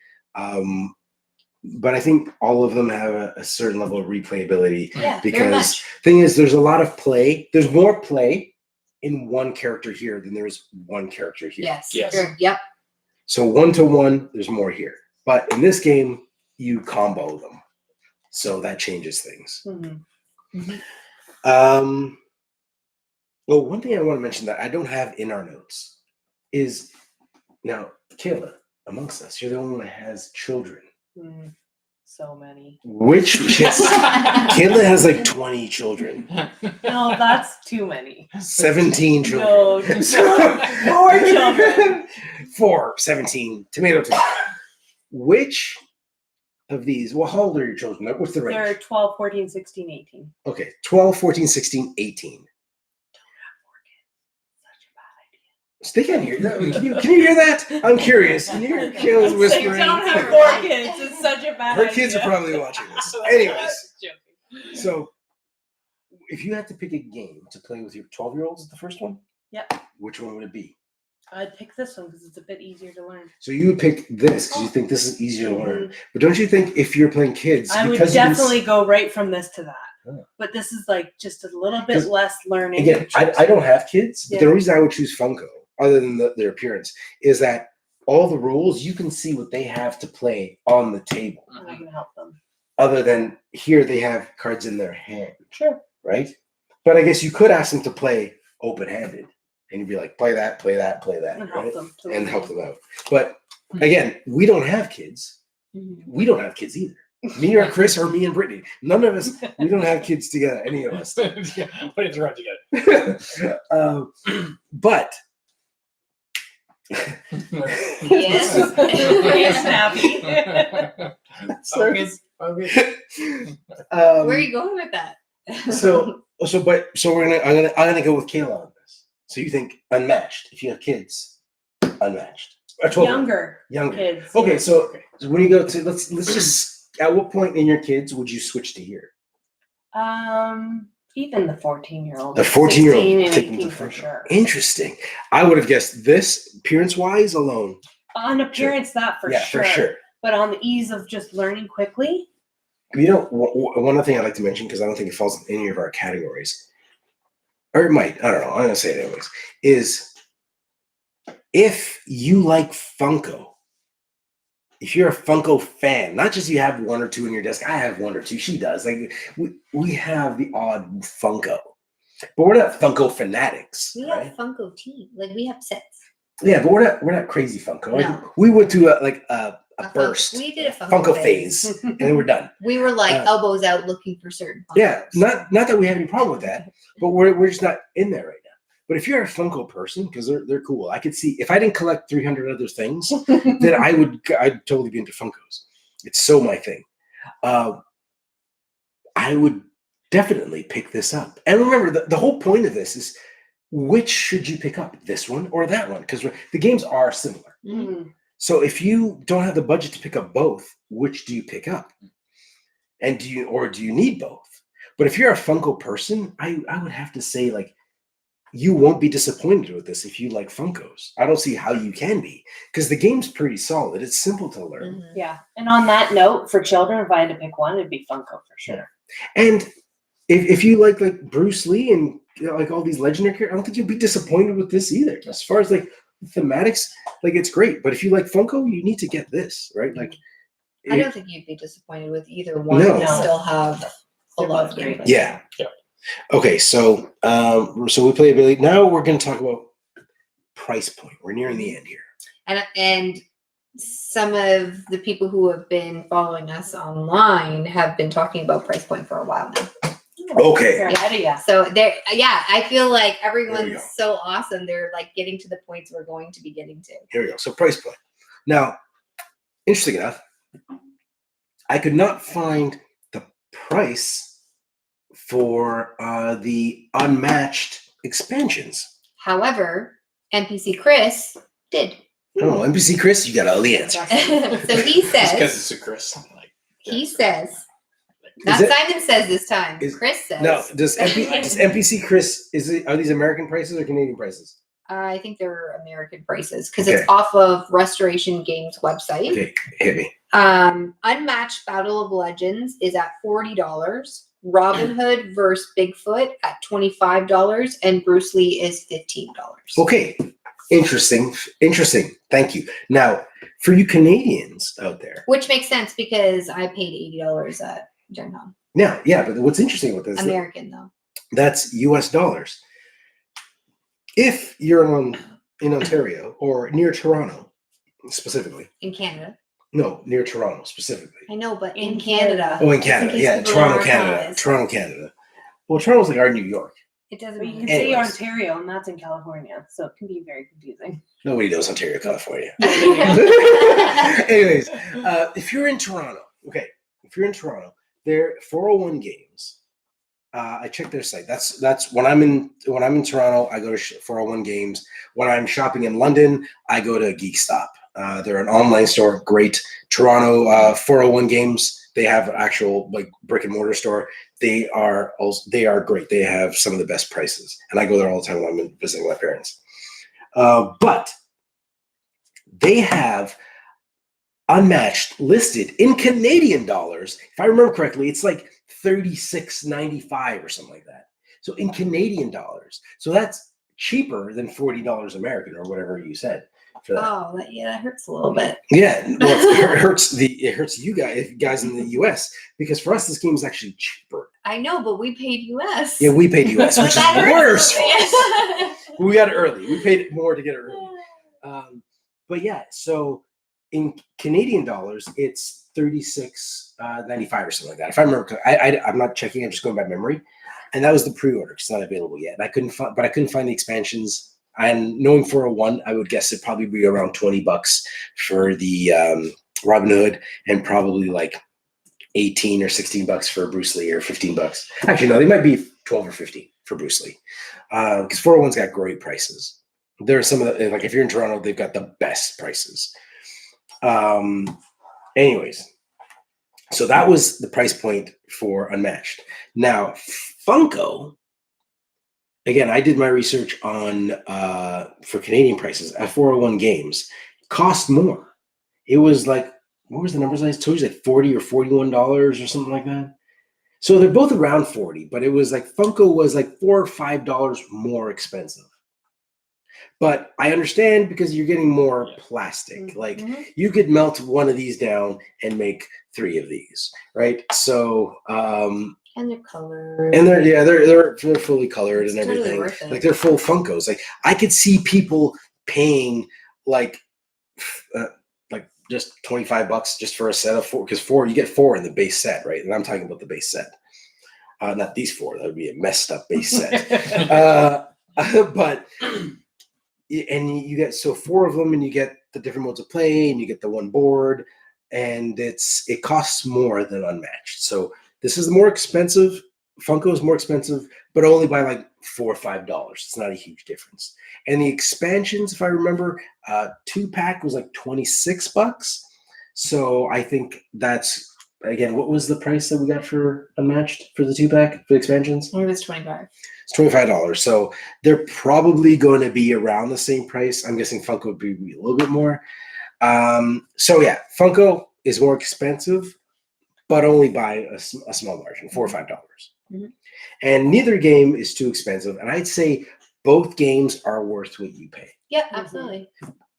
But I think all of them have a certain level of replayability. Yeah, because thing is, there's a lot of play. There's more play in one character here than there is one character here. Yes. Yes. Sure. Yep. So 1-to-1, there's more here. But in this game, you combo them. So that changes things. Well, one thing I want to mention that I don't have in our notes is, now, Kayla, amongst us, you're the only one that has children. So many. Which kids? Kayla has like 20 children. No, that's too many. 17 children. No, 4 children. 4, 17, tomato. Which of these, well, how old are your children? What's the range? They're 12, 14, 16, 18. Okay, 12, 14, 16, 18. They can't hear that. Can you hear that? I'm curious. Can you hear Kayla's whispering? Don't have 4 kids. It's such a bad idea. Her kids are probably watching this. Anyways, so if you had to pick a game to play with your 12-year-olds, the first one? Yep. Which one would it be? I'd pick this one because it's a bit easier to learn. So you would pick this because you think this is easier to learn. But don't you think if you're playing kids, I would definitely go right from this to that. But this is like just a little bit less learning. Again, I don't have kids, but the reason I would choose Funko, other than their appearance, is that all the rules, you can see what they have to play on the table. I can help them. Other than here, they have cards in their hand. Sure. Right? But I guess you could ask them to play open-handed. And you'd be like, play that, play that, play that. And right? help them out. But again, we don't have kids. We don't have kids either. Me or Chris or me and Brittany. None of us, we don't have kids together, any of us. Put it to run together. But Yes. Focus. Where are you going with that? So I'm gonna go with Kayla on this. So you think unmatched? If you have kids, unmatched. Younger kids. Okay, so when you go to let's just, at what point in your kids would you switch to here? Even the 14-year-old. The 14-year-old taking for sure. Interesting. I would have guessed this appearance-wise alone. On appearance, that for sure. But on the ease of just learning quickly. You know, one other thing I'd like to mention, because I don't think it falls in any of our categories, or it might, I don't know, I'm going to say it anyways, is if you like Funko, if you're a Funko fan, not just you have 1 or 2 in your desk, I have 1 or 2, she does. Like we have the odd Funko, but we're not Funko fanatics. We have Funko tea, like we have sets. Yeah, but we're not crazy Funko. No. Like, we went to a burst. We did a Funko phase, and then we're done. We were like elbows out looking for certain Funkos. Yeah, not that we have any problem with that, but we're just not in there right now. But if you're a Funko person, because they're cool, I could see if I didn't collect 300 other things, then I'd totally be into Funkos. It's so my thing. I would definitely pick this up. And remember, the whole point of this is, which should you pick up, this one or that one? Because the games are similar. Mm-hmm. So if you don't have the budget to pick up both, which do you pick up? And do you need both? But if you're a Funko person, I would have to say, like, you won't be disappointed with this if you like Funkos. I don't see how you can be, because the game's pretty solid. It's simple to learn. Mm-hmm. Yeah. And on that note, for children, if I had to pick one, it'd be Funko for sure. And if you like Bruce Lee and like all these legendary characters, I don't think you'll be disappointed with this either. As far as like thematics, like it's great. But if you like Funko, you need to get this, right? Like, I don't think you'd be disappointed with either one. No. You still have a lot of gameplay. Yeah. Okay, so we play ability. Now we're going to talk about price point. We're nearing the end here. And some of the people who have been following us online have been talking about price point for a while now. Okay. Yeah. So I feel like everyone's so awesome. They're like getting to the points we're going to be getting to. Here we go. So price point. Now, interesting enough, I could not find the price for the Unmatched expansions. However, NPC Chris did. Oh, NPC Chris, you got all the answers. So he says, because it's a Chris. He says, not Simon says this time. Chris says. No, does NPC Chris, are these American prices or Canadian prices? I think they're American prices because it's off of Restoration Games website. Okay, hit me. Unmatched Battle of Legends is at $40. Robin Hood versus Bigfoot at $25, and Bruce Lee is $15. Okay, Interesting. Thank you. Now, for you Canadians out there, which makes sense because I paid $80 at Gen Con. Yeah, but what's interesting with this? American though. That's U.S. dollars. If you're in Ontario or near Toronto, specifically. In Canada. No, near Toronto specifically. I know, but in Canada. Oh, in Canada, yeah, Toronto, Canada. Well, Toronto's like our New York. It doesn't. But you can say Ontario, and that's in California, so it can be very confusing. Nobody knows Ontario, California. Anyways, if you're in Toronto, they're 401 Games. I check their site. That's when I'm in Toronto, I go to 401 Games. When I'm shopping in London, I go to GeekStop. They're an online store. Great. Toronto 401 Games. They have an actual like brick and mortar store. They are great. They have some of the best prices, and I go there all the time when I'm visiting my parents. But they have Unmatched listed in Canadian dollars. If I remember correctly, it's like $36.95 or something like that. So in Canadian dollars, so that's cheaper than $40 American or whatever you said. Oh, that hurts a little bit. Yeah, well, it hurts you guys in the U.S. because for us this game is actually cheaper. I know, but we paid U.S. Yeah, we paid U.S., which is worse. We got it early. We paid more to get it early. But yeah, so in Canadian dollars, it's $36.95 or something like that. If I remember, I'm not checking. I'm just going by memory, and that was the pre-order. It's not available yet. And I couldn't find the expansions. And knowing 401, I would guess it'd probably be around $20 for the Robin Hood, and probably like $18 or $16 for Bruce Lee, or $15. Actually, no, they might be 12 or 15 for Bruce Lee, because 401's got great prices. There are some of the, like if you're in Toronto, they've got the best prices. Anyways, so that was the price point for Unmatched. Now, Funko. Again, I did my research on for Canadian prices at 401 Games. Cost more. It was like, what was the numbers I told you? Like $40 or $41 or something like that. So they're both around 40, but it was like Funko was like $4 or $5 more expensive. But I understand because you're getting more plastic. Like you could melt one of these down and make 3 of these, right? So and they're colored. And they're fully colored and everything. Totally like they're full Funkos. Like I could see people paying like just $25 just for a set of 4, because you get 4 in the base set, right? And I'm talking about the base set, not these 4. That would be a messed up base set. But and you get 4 of them, and you get the different modes of play, and you get the one board, and it costs more than Unmatched. So this is more expensive. Funko is more expensive, but only by like $4 or $5. It's not a huge difference. And the expansions, if I remember, 2-pack was like $26. So I think that's, again, what was the price that we got for Unmatched for the 2-pack for the expansions? It was $25. It's $25. So they're probably going to be around the same price. I'm guessing Funko would be a little bit more. So yeah, Funko is more expensive, but only by a small margin, $4 or $5. Mm-hmm. And neither game is too expensive. And I'd say both games are worth what you pay. Yep, absolutely.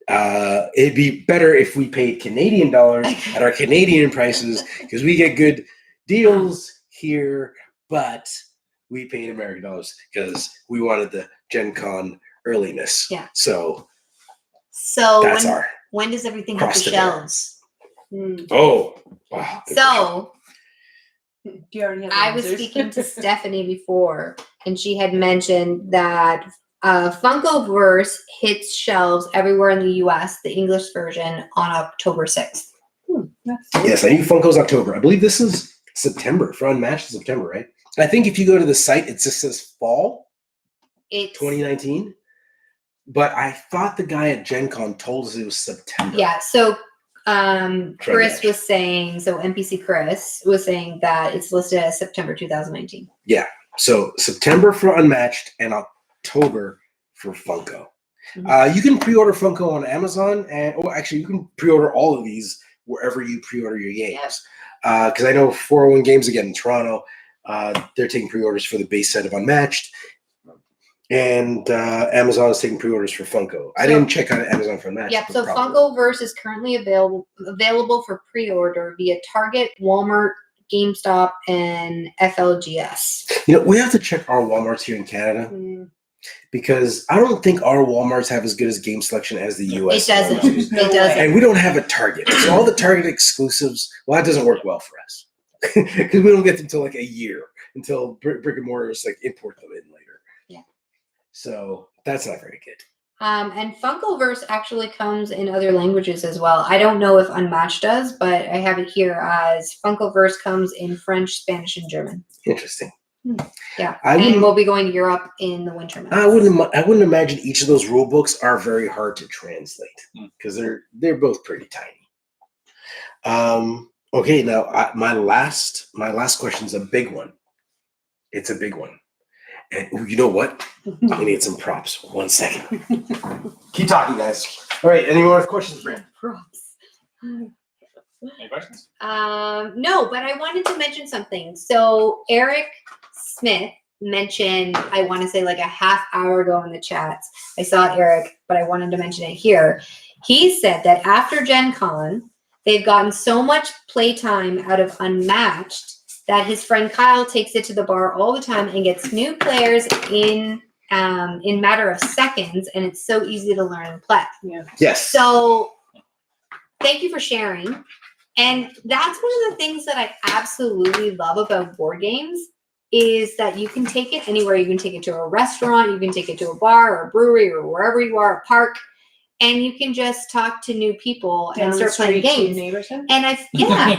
It'd be better if we paid Canadian dollars at our Canadian prices, because we get good deals here, but we paid American dollars because we wanted the Gen Con earliness. Yeah. So that's when does everything hit the shelves? Oh, wow. So do you already have I was speaking to Stephanie before, and she had mentioned that Funkoverse hits shelves everywhere in the U.S., the English version, on October 6th. Yes, I think Funko's October. I believe this is September. For Unmatched, September, right? I think if you go to the site, it just says fall. It's 2019. But I thought the guy at Gen Con told us it was September. Yeah, so Chris was saying, so NPC Chris was saying that it's listed as September 2019. Yeah, so September for Unmatched and October for Funko. Mm-hmm. You can pre-order Funko on Amazon, and actually you can pre-order all of these wherever you pre-order your games. Because I know 401 Games, again, in Toronto, they're taking pre-orders for the base set of Unmatched. And Amazon is taking pre-orders for Funko. I didn't check out Amazon for Unmatched. Yep. So Funkoverse is currently available for pre-order via Target, Walmart, GameStop, and FLGS. We have to check our Walmarts here in Canada because I don't think our Walmarts have as good as game selection as the US. It doesn't. It doesn't. And we don't have a Target. So all the Target exclusives, well, that doesn't work well for us because we don't get them until like a year until brick and mortars like import them in later. Yeah. So that's not very good. And Funkoverse actually comes in other languages as well. I don't know if Unmatched does, but I have it here as Funkoverse comes in French, Spanish, and German. Interesting. Yeah, and we'll be going to Europe in the winter months. I wouldn't imagine each of those rule books are very hard to translate because they're both pretty tiny. Okay, now my last question is a big one. It's a big one. And you know what? I need some props. 1 second. Keep talking, guys. All right. Any more questions, Brandon? Props. Any questions? No, but I wanted to mention something. So Eric Smith mentioned, I want to say like a half hour ago in the chats. I saw Eric, but I wanted to mention it here. He said that after Gen Con, they've gotten so much playtime out of Unmatched that his friend Kyle takes it to the bar all the time and gets new players in matter of seconds, and it's so easy to learn and play. Yeah. Yes. So thank you for sharing. And that's one of the things that I absolutely love about board games is that you can take it anywhere. You can take it to a restaurant, you can take it to a bar or a brewery or wherever you are, a park. And you can just talk to new people and start playing games. And yeah,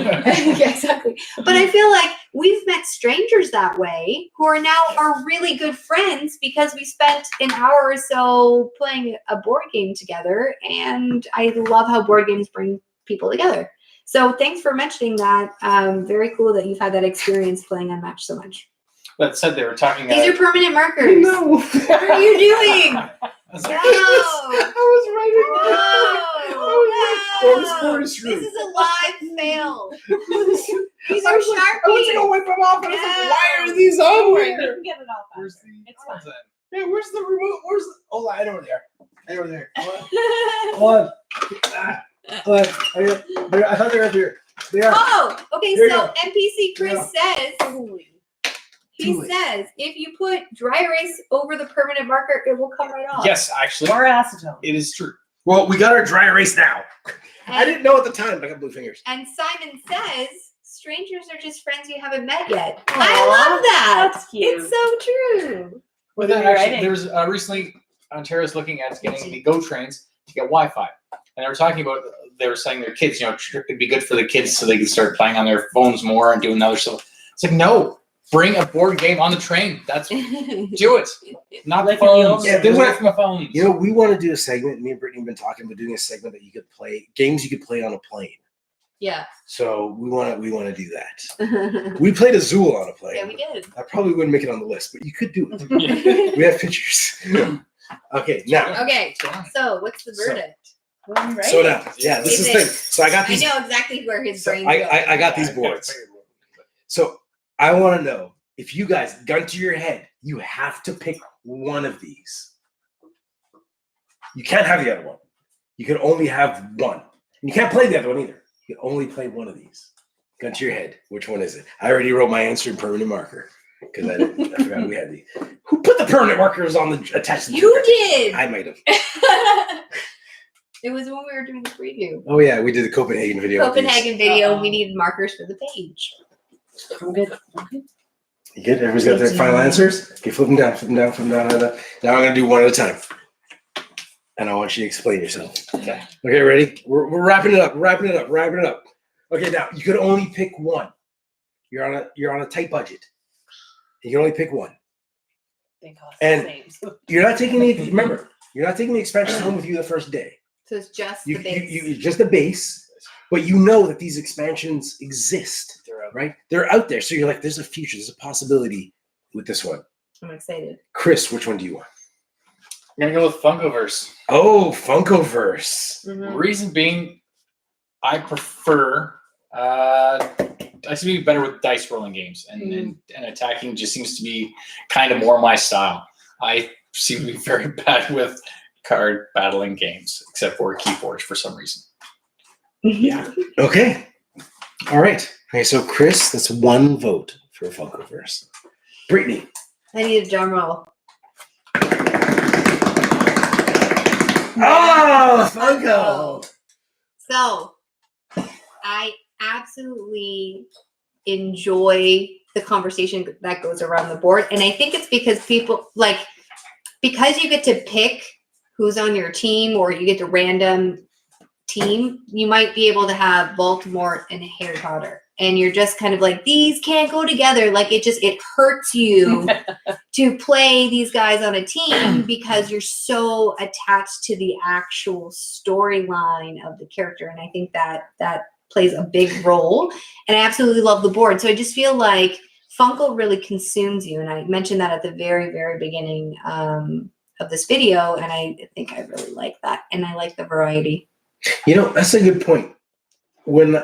exactly. But I feel like we've met strangers that way who are now our really good friends because we spent an hour or so playing a board game together. And I love how board games bring people together. So thanks for mentioning that. Very cool that you've had that experience playing Unmatched so much. That said, they were talking. These are permanent markers. No. What are you doing? No. I was right. This is a live fail. These are Sharpies. I went to go wipe them off, and I was like, "Why are these on here?" You can get it off. Where's It's fine. Yeah, where's the remote? Oh, I know there. Hold on. I thought they were up here. They are. Oh, okay. Here So NPC Chris says. He Too late. says if you put dry erase over the permanent marker, it will come right off. Yes, actually. Or acetone. It is true. Well, we got our dry erase now. I didn't know at the time, but I got blue fingers. And Simon says strangers are just friends you haven't met yet. Aww, I love that. That's cute. It's so true. Well, actually, there was recently Ontario's looking at getting the GO trains to get Wi-Fi, and they were talking about. They were saying their kids, it'd be good for the kids so they could start playing on their phones more and doing other stuff. It's like no. Bring a board game on the train. That's do it. Not the phones. Yeah, they went from a phone. We want to do a segment. Me and Brittany have been talking about doing a segment that you could play games you could play on a plane. Yeah. So we want to do that. We played Azul on a plane. Yeah, we did. I probably wouldn't make it on the list, but you could do it. We have pictures. Okay, now. Okay. So what's the verdict? So now, yeah, this is the thing. So I got these. I know exactly where his brain. I got these boards. So. I want to know if you guys, gun to your head, you have to pick one of these. You can't have the other one. You can only have one. And you can't play the other one either. You can only play one of these. Gun to your head. Which one is it? I already wrote my answer in permanent marker because I forgot we had the. Who put the permanent markers on the attached? You did. I might have. It was when we were doing the preview. Oh yeah, we did the Copenhagen video. We needed markers for the page. I'm good. You good? Everybody's got their final answers? Okay, flip them down. Now I'm going to do one at a time. And I want you to explain yourself. Okay, ready? We're wrapping it up. Okay, now you could only pick one. You're on a tight budget. You can only pick one. They cost and the same. You're not taking the expansions home with you the first day. So it's just the base. Just the base. But you know that these expansions exist, right? They're out there. So you're like, there's a future, there's a possibility with this one. I'm excited. Chris, which one do you want? I'm going to go with Funkoverse. Oh, Funkoverse. Mm-hmm. Reason being, I prefer, I seem to be better with dice rolling games, and attacking just seems to be kind of more my style. I seem to be very bad with card battling games, except for Keyforge for some reason. Yeah. Okay. All right. Okay, so Chris, that's 1 vote for Funkoverse. Brittany. I need a drum roll. Oh, Funko! So, I absolutely enjoy the conversation that goes around the board. And I think it's because people, because you get to pick who's on your team or you get to random team, you might be able to have Voldemort and Harry Potter. And you're just kind of like, these can't go together. It hurts you to play these guys on a team because you're so attached to the actual storyline of the character. And I think that plays a big role. And I absolutely love the board. So I just feel like Funko really consumes you. And I mentioned that at the very, very beginning of this video. And I think I really like that. And I like the variety. That's a good point. When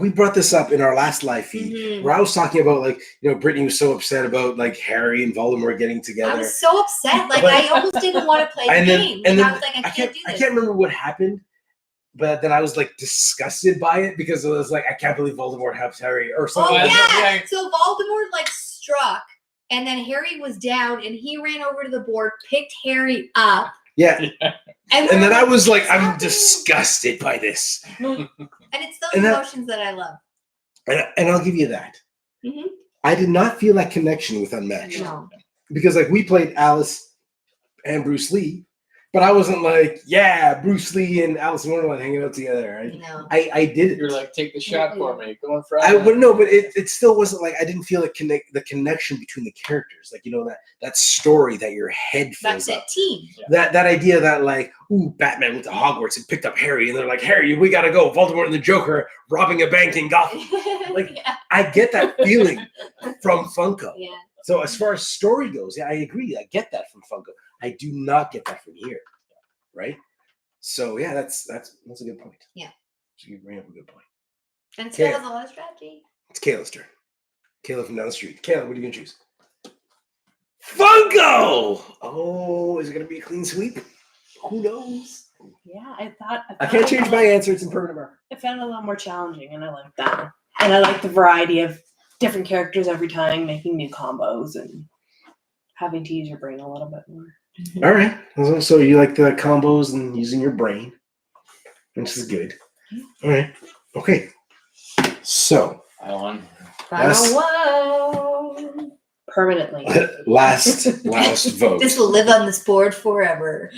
we brought this up in our last live feed, where I was talking about Brittany was so upset about Harry and Voldemort getting together. I was so upset. I almost didn't want to play the game. And I was like, I can't do this. I can't remember what happened, but then I was disgusted by it because it was I can't believe Voldemort helped Harry or something. Oh yeah. So Voldemort struck, and then Harry was down, and he ran over to the board, picked Harry up. Yeah. And then I was I'm disgusted by this. And it's those emotions that I love. And I'll give you that. Mm-hmm. I did not feel that connection with Unmatched. No. Because we played Alice and Bruce Lee, but I wasn't Bruce Lee and Alice in Wonderland hanging out together. No. I didn't. You're take the shot for me. Go in front. I wouldn't know, but it still wasn't I didn't feel the connection between the characters. That story that your head fills up. That's a team. Yeah. That idea that Batman went to Hogwarts and picked up Harry, and they're like, Harry, we gotta go. Voldemort and the Joker robbing a bank in Gotham. I get that feeling from Funko. Yeah. So as far as story goes, I agree. I get that from Funko. I do not get that from here, right? So that's a good point. Yeah. So you bring up a good point. And still has a lot of strategy. It's Kayla's turn. Kayla from down the street. Kayla, what are you gonna choose? Funko! Oh, is it gonna be a clean sweep? Who knows? Yeah, I thought I can't change my answer. It's in permanent marker. I found it a lot more challenging, and I like that. And I like the variety of different characters every time, making new combos and having to use your brain a little bit more. All right. So you like the combos and using your brain, which is good. All right. Okay. So. Final one. Permanently. Last vote. This will live on this board forever.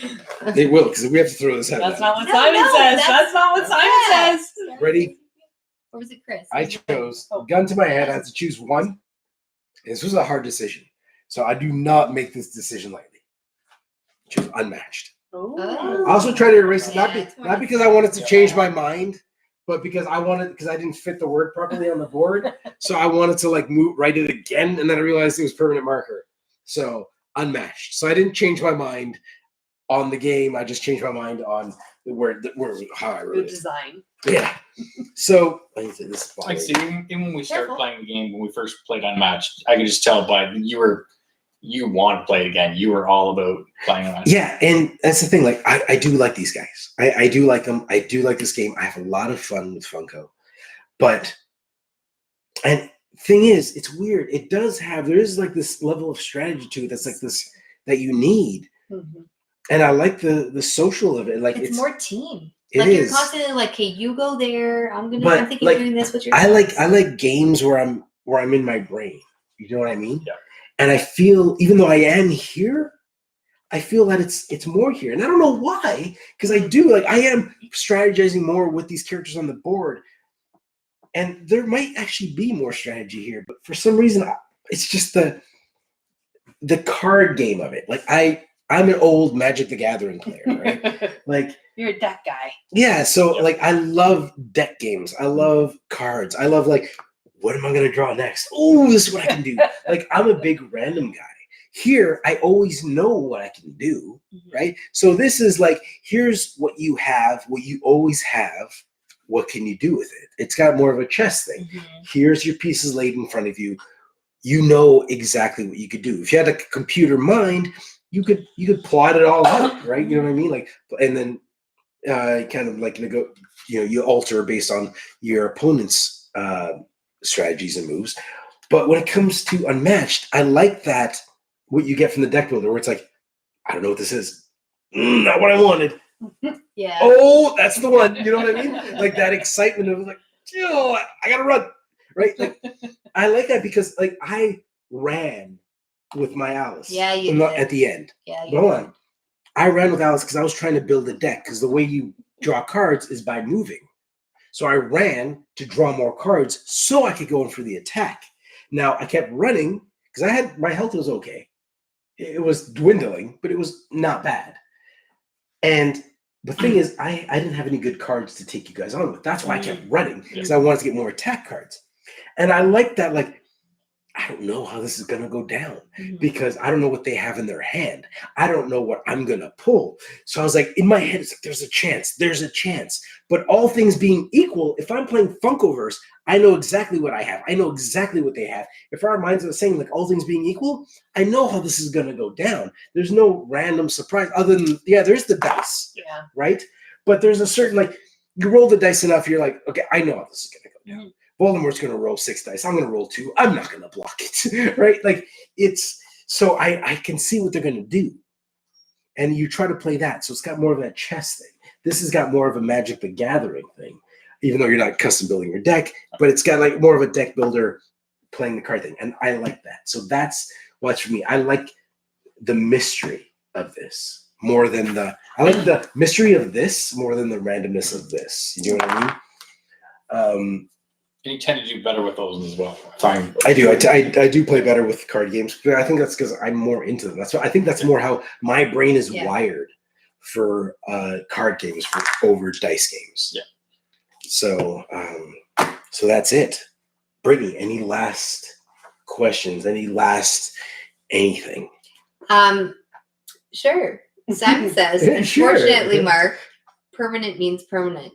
It will, because we have to throw this out. That's not what Simon says. That's not what Simon says. Ready? Or was it Chris? I chose, gun to my head, I had to choose one. This was a hard decision. So I do not make this decision lightly. Choose Unmatched. Oh. I also try to erase it, not because I wanted to change my mind, but because I didn't fit the word properly on the board. So I wanted to write it again, and then I realized it was permanent marker. So Unmatched. So I didn't change my mind on the game. I just changed my mind on the word how I wrote it. The design. Yeah. So even when we started playing the game, when we first played Unmatched, I could just tell by you want to play it again. You were all about playing Unmatched. Yeah, and that's the thing. I do like these guys. I do like them. I do like this game. I have a lot of fun with Funko. And thing is, it's weird. It does there is this level of strategy to it that's this that you need. Mm-hmm. And I like the social of it. It's more team. It you're is. constantly hey, you go there. I'm thinking doing this with your I like games where I'm in my brain. You know what I mean? Yeah. And I feel, even though I am here, I feel that it's more here. And I don't know why, because I do I am strategizing more with these characters on the board. And there might actually be more strategy here, but for some reason it's just the card game of it. I'm an old Magic the Gathering player, right? You're a deck guy. Yeah, so I love deck games. I love cards. I love what am I gonna draw next? Oh, this is what I can do. I'm a big random guy. Here, I always know what I can do, right? So this is here's what you have, what you always have. What can you do with it? It's got more of a chess thing. Mm-hmm. Here's your pieces laid in front of you. you know exactly what you could do. If you had a computer mind, you could plot it all out, right? You know what I mean? Like, and then kind of like you alter based on your opponent's strategies and moves. But when it comes to Unmatched, I like that what you get from the deck builder, where it's like, I don't know what this is. Not what I wanted. Yeah. Oh, that's the one. You know what I mean? Like that excitement of like, I gotta run, right? Like I like that because like I ran with my Alice. Yeah, you did. At the end. Yeah, you hold on. I ran with Alice because I was trying to build a deck, because the way you draw cards is by moving. So I ran to draw more cards so I could go in for the attack. Now I kept running because my health was okay. It was dwindling, but it was not bad. And the thing is, I didn't have any good cards to take you guys on with. That's why I kept running, because I wanted to get more attack cards. And I like that, like, I don't know how this is going to go down because I don't know what they have in their hand. I don't know what I'm going to pull. So I was like, in my head, it's like, there's a chance. But all things being equal, if I'm playing Funkoverse, I know exactly what I have. I know exactly what they have. If our minds are the same, like all things being equal, I know how this is going to go down. There's no random surprise other than, there's the dice, right? But there's a certain, like, you roll the dice enough, you're like, okay, I know how this is going to go down. Voldemort's going to roll 6 dice. I'm going to roll 2. I'm not going to block it, right? Like, it's, so I can see what they're going to do. And you try to play that. So it's got more of that chess thing. This has got more of a Magic the Gathering thing, even though you're not custom building your deck, but it's got like more of a deck builder playing the card thing. And I like that. So that's what's for me. I like the mystery of this more than I like the mystery of this more than the randomness of this. You know what I mean? And you tend to do better with those as well. Fine. I do. I do play better with card games, but I think that's because I'm more into them. I think that's more how my brain is wired for card games over dice games. Yeah. So that's it. Brittany, any last questions? Any last anything? Sure. Sam says, unfortunately, Mark, permanent means permanent.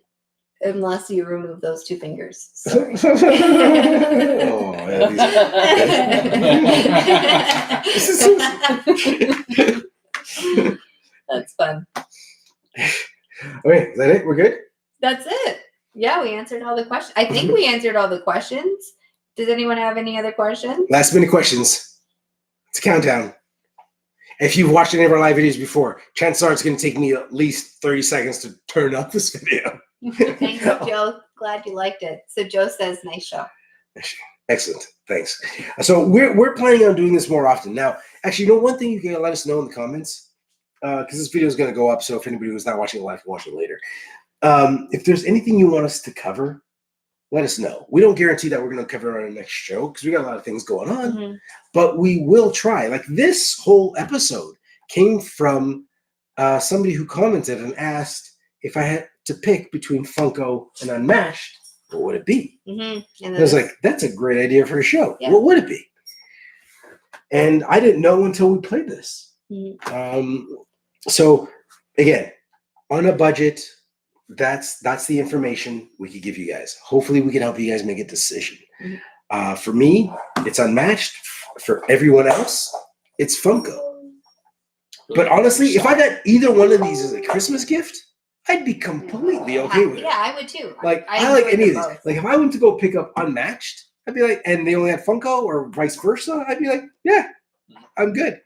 Unless you remove those 2 fingers. Sorry. That's fun. Okay, is that it? We're good? That's it. Yeah, we answered all the questions. I think we answered all the questions. Does anyone have any other questions? Last minute questions. It's a countdown. If you've watched any of our live videos before, chances are it's going to take me at least 30 seconds to turn up this video. Thanks, Joe. Glad you liked it. So Joe says, nice show. Excellent. Thanks. So we're planning on doing this more often. Now, actually, one thing you can let us know in the comments, because this video is going to go up, so if anybody who's not watching it live can watch it later. If there's anything you want us to cover, let us know. We don't guarantee that we're going to cover it on our next show because we got a lot of things going on, but we will try. Like this whole episode came from somebody who commented and asked if I had to pick between Funko and Unmatched, what would it be? And I was like, that's a great idea for a show. Yeah. What would it be? And I didn't know until we played this. So again, on a budget, that's the information we could give you guys. Hopefully we can help you guys make a decision. For me, it's Unmatched. For everyone else, it's Funko. But honestly, if I got either one of these as a Christmas gift, I'd be completely okay with it. Yeah, I would too. Like, I like any of these. Like, if I went to go pick up Unmatched, I'd be like, and they only had Funko or vice versa, I'd be like, yeah, I'm good.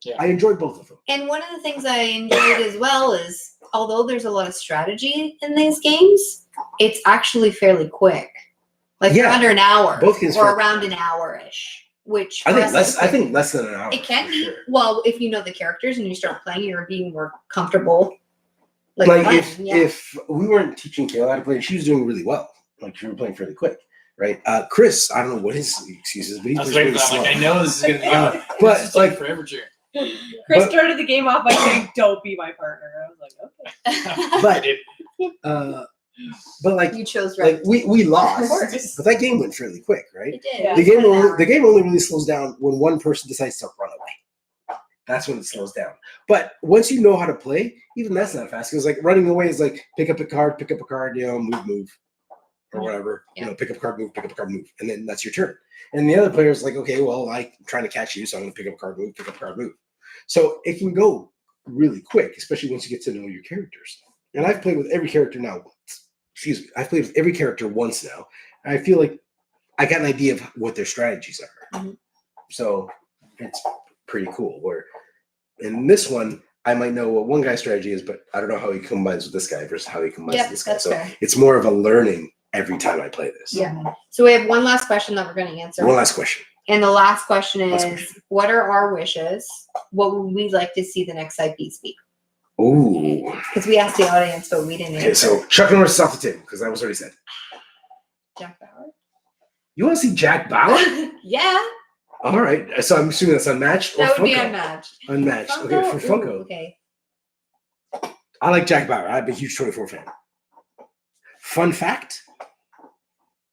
Yeah. I enjoyed both of them. And one of the things I enjoyed as well is, although there's a lot of strategy in these games, it's actually fairly quick. Like under an hour. Both games or around an hour-ish. Which I think less than an hour. It can be. Sure. Well, if you know the characters and you start playing, you're being more comfortable. If we weren't teaching Kayla how to play, she was doing really well. Like, she was playing fairly quick, right? Chris, I don't know what his excuse is, but he plays really slow. I know this is going to be but like forever. Chris started the game off by saying, "Don't be my partner." I was like, okay. But like you chose right. Like we lost, but that game went fairly quick, right? It did. The game only really slows down when one person decides to run away. That's when it slows down. But once you know how to play, even that's not fast. Because like running away is like pick up a card, move. or whatever. Pick up a card, move, and then that's your turn. And the other player is like, okay, well, I'm trying to catch you, so I'm going to pick up a card, move, pick up a card, move. So it can go really quick, especially once you get to know your characters. And I've played with every character now. I've played with every character once now. And I feel like I got an idea of what their strategies are. Mm-hmm. So it's pretty cool. Where in this one, I might know what one guy's strategy is, but I don't know how he combines with this guy versus how he combines with this guy. So it's more of a learning every time I play this. Yeah. So we have one last question that we're going to answer. One last question. And the last question is, what are our wishes? What would we like to see the next IPs be? Ooh. Because we asked the audience, but we didn't answer. Okay, so Chuck Norris is off the table, because that was already said. Jack Bauer. You want to see Jack Bauer? Yeah. All right. So I'm assuming that's Unmatched or Funko? That would be Unmatched. Unmatched. Funko? Okay, for Funko. Ooh, okay. I like Jack Bauer. I'm a huge 24 fan. Fun fact,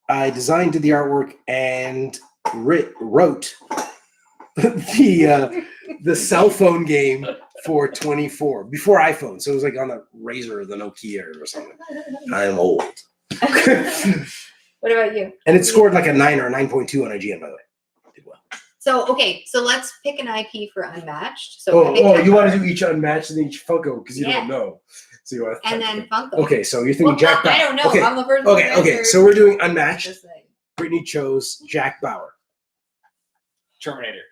I did the artwork, and wrote the cell phone game for 24 before iPhone. So it was like on the Razor or the Nokia or something. I'm old. What about you? And it scored like a 9 or a 9.2 on IGN, by the way. Did well. So, okay. So let's pick an IP for Unmatched. So you want to do each Unmatched and each Funko because you don't know. So you want to then Funko. Okay, so you're thinking Jack Bauer. I don't know. Okay. I'm the first one. Okay. So we're doing Unmatched. Brittany chose Jack Bauer. Terminator.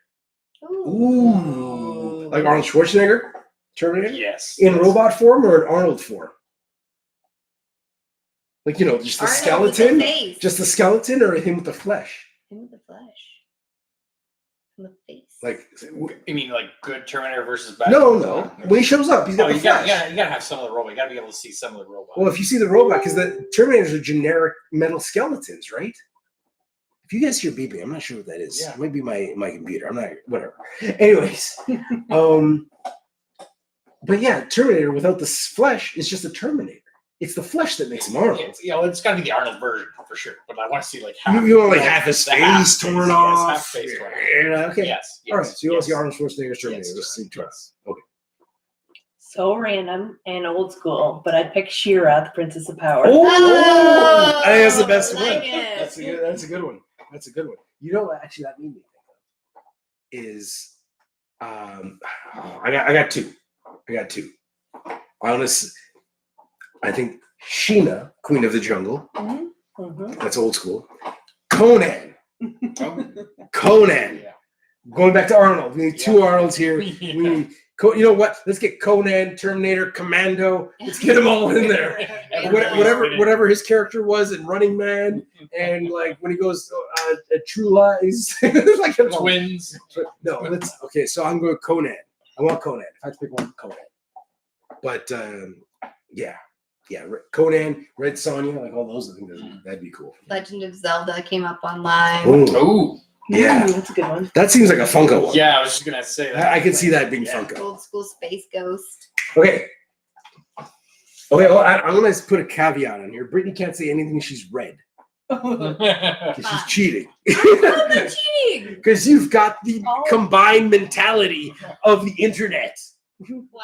Ooh. Like Arnold Schwarzenegger? Terminator? Yes. In robot form or in Arnold form? Like, just the skeleton? Just the skeleton or him with the flesh? Him with the flesh. Him with the face. Like, you mean like good Terminator versus bad? No. When he shows up, he's got the flesh. You gotta have some of the robot. You gotta be able to see some of the robot. Well, if you see the robot, because the Terminators are generic metal skeletons, right? If you guys hear beeping, I'm not sure what that is. Yeah. It might be my computer. I'm not, whatever. Anyways, but yeah, Terminator without the flesh is just a Terminator. It's the flesh that makes him Arnold. It's got to be the Arnold version for sure. But I want to see like half. You want like half his face torn off. Half face torn off. Okay. Yes. All right. So you want to see Arnold Schwarzenegger's Terminator? Yes. Okay. So random and old school, but I picked She-Ra, the Princess of Power. Oh, I think that's the best one. It. That's a good one. That's a good one. You know what? Actually, that made me think of is, I got two. I think Sheena, Queen of the Jungle. Mm-hmm. That's old school. Conan. Yeah. Going back to Arnold. We need two Arnolds here. We need. You know what? Let's get Conan, Terminator, Commando. Let's get them all in there. Whatever his character was in Running Man, and like when he goes True Lies, like twins. No, okay. So I'm going Conan. I want Conan. If I have to pick one, Conan. But yeah, Conan, Red Sonja, like all those. I think that'd be cool. Legend of Zelda came up online. Ooh. Yeah, that's a good one. That seems like a Funko one. Yeah, I was just gonna say that. I can see that being Funko. Old school Space Ghost. Okay. Well, I'm gonna put a caveat on here. Brittany can't say anything she's read because she's cheating. I'm cheating because you've got the combined mentality of the internet. Wow.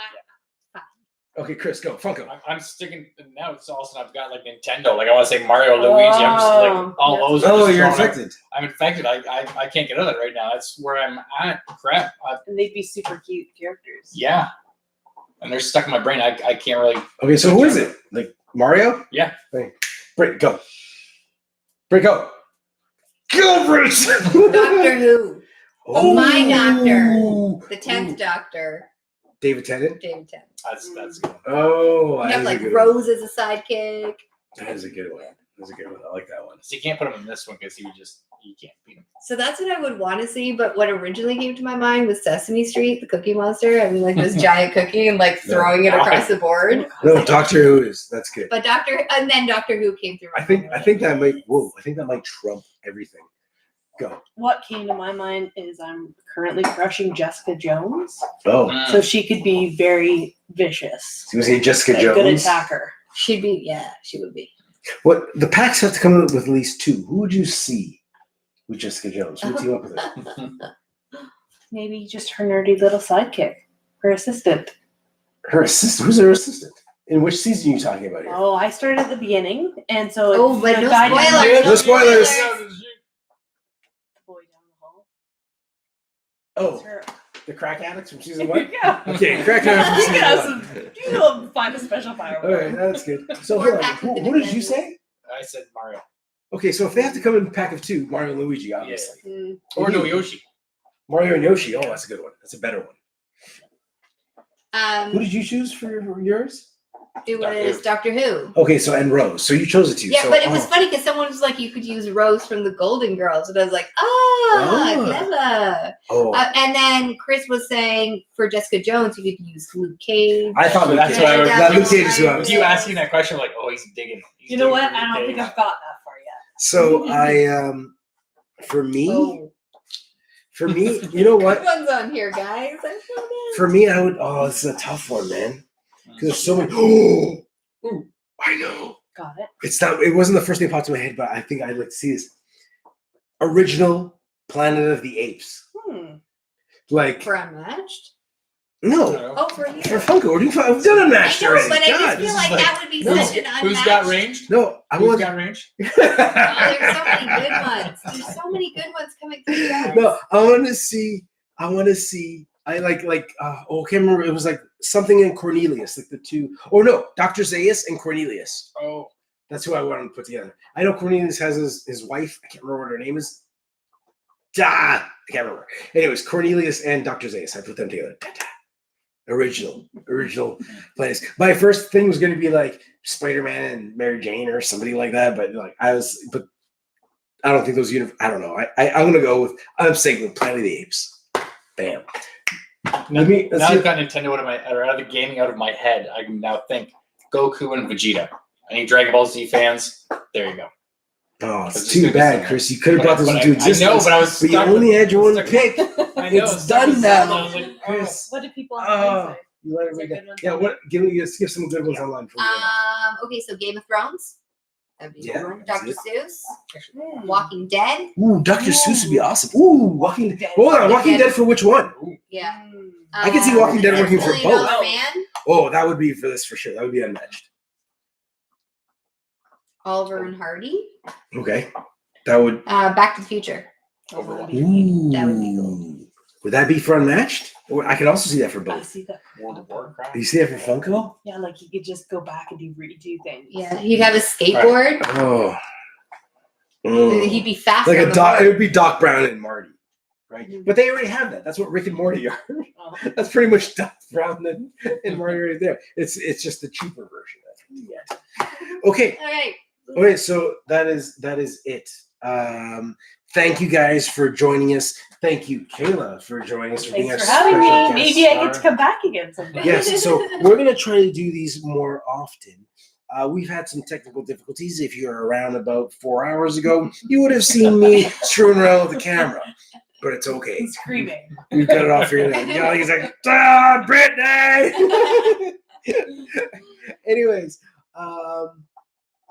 Okay, Chris, go Funko. I'm sticking now. It's also I've got like Nintendo. Like I want to say Mario, Luigi. I'm just like all those. Oh, you're infected. I'm infected. I can't get out of it right now. That's where I'm at. Crap. And they'd be super cute characters. Yeah. And they're stuck in my brain. I can't really. Okay, so who is it? Like Mario? Yeah. Hey, Britt, go. Britt, go. Go, Britt. Doctor Who. Oh, my doctor. The 10th Doctor. David Tennant. That's good. Oh, you have like Rose as a sidekick. That is a good one. I like that one. So you can't put him in this one because you can't beat him. So that's what I would want to see. But what originally came to my mind was Sesame Street, the Cookie Monster, having like this giant cookie and like throwing it across the board. No, Doctor Who that's good. But Doctor Who came through. I think that might trump everything. Go. What came to my mind is I'm currently crushing Jessica Jones. Oh. So she could be very vicious. So you say Jessica Jones? Good attacker. She would be. What the packs have to come up with at least two. Who would you see with Jessica Jones? Who would team up with her? Maybe just her nerdy little sidekick. Her assistant. Her assistant? Who's her assistant? In which season are you talking about here? Oh, I started at the beginning, and so but no guy down spoilers. No spoilers. the boy down the hall. Oh, Her. the crack addicts from season 1? Yeah. Okay, crack addicts from season 1. You know, find a special power. All right, that's good. So hold on. Who did you say? I said Mario. Okay, so if they have to come in a pack of 2, Mario and Luigi, obviously. Mm. Or no, Yoshi. Mario and Yoshi. Oh, that's a good one. That's a better one. Who It did you choose for yours? was Doctor Who. Okay, so and Rose. So you chose it too. Yeah, so, but it was funny because someone was like, you could use Rose from the Golden Girls. And I was like, clever. Oh. And then Chris was saying for Jessica Jones, you could use Luke Cage. I thought That's Luke what I was. Cage. Luke Cage is who I was. You asking that question, like, oh, he's digging. He's You know what? digging I don't Luke think Cage. I've got that far yet. So I, for me, you know what? Good one's on here, guys. For me, I would. Oh, this is a tough one, man. Because there's so many. Oh, I know. Got it. It's not. It wasn't the first thing that popped in my head, but I think I'd like to see this. Original Planet of the Apes. Like For Unmatched? no. Oh, for you. For Funko, we've done Unmatched I know, already. but I God, just this feel is like that would be no. such an Unmatched. Who's got range? No, I Who's want. got range? Oh, there's so many good ones. There's so many good ones coming through, guys. No, I want to see. I like. I can't remember. It was like something in Cornelius, like the two. Or no, Dr. Zaius and Cornelius. Oh, That's who I wanted to put together. I know Cornelius has his wife. I can't remember what her name is. I can't remember. Anyways, Cornelius and Dr. Zaius. I put them together. Original place. My first thing was going to be like Spider-Man and Mary Jane or somebody like that, but but I don't think those. I don't know. I'm going to go with. I'm saying with Planet of the Apes. Bam. now I've got Nintendo out of the gaming out of my head. I can now think Goku and Vegeta. Any Dragon Ball Z fans? There you go. Oh, it's too bad, Chris. You could have brought those into existence. I know, but I was. But you only had your one pick. I know, It's done now. I was like, Chris. What do people online say? You let Is there everybody good ones Yeah, on what? Give some good ones online for me. Okay, so Game of Thrones. That'd be a good one. that's Dr. it. Seuss. Walking Dead. Ooh, Dr. Seuss would be awesome. Ooh, Walking Dead. Hold on, Walking Dead for which one? Yeah. I can see Walking Dead working for $1 both. Million Man. Oh, that would be for this for sure. That would be Unmatched. Oliver and Hardy. Okay, that would. Back to the Future. Overwatch. Ooh. That would be cool. Would that be for Unmatched? Or I could also see that for I both. see that. World of Warcraft. You see that for Funko? Yeah, like you could just go back and redo things. Yeah, he'd have a skateboard. Oh. He'd be fast. Like on a the Doc. It board. would be Doc Brown and Marty, right? But they already have that. That's what Rick and Morty are. Oh. That's pretty much Doc Brown and Marty right there. It's just the cheaper version. Yeah. Okay. All right. Okay. So that is it. Thank you guys for joining us. Thank you, Kayla, for joining us. Thanks our for having special me. guest Maybe I get to star. come back again sometime. Yes. So we're gonna try to do these more often. We've had some technical difficulties. If you're around about 4 hours ago, you would have seen me screwing around with the camera. But it's okay. Screaming. We've got it all figured out. Yeah, he's like, Brittany! Anyways, I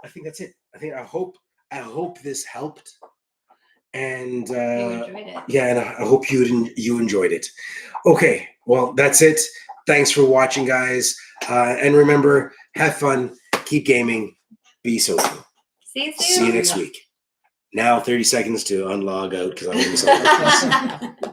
think that's it. I hope this helped. And You enjoyed it. yeah, and I hope you enjoyed it. Okay, well, that's it. Thanks for watching, guys. And remember, have fun, keep gaming, be social. See you soon. See you next week. Now 30 seconds to unlog out because I'm doing something like this.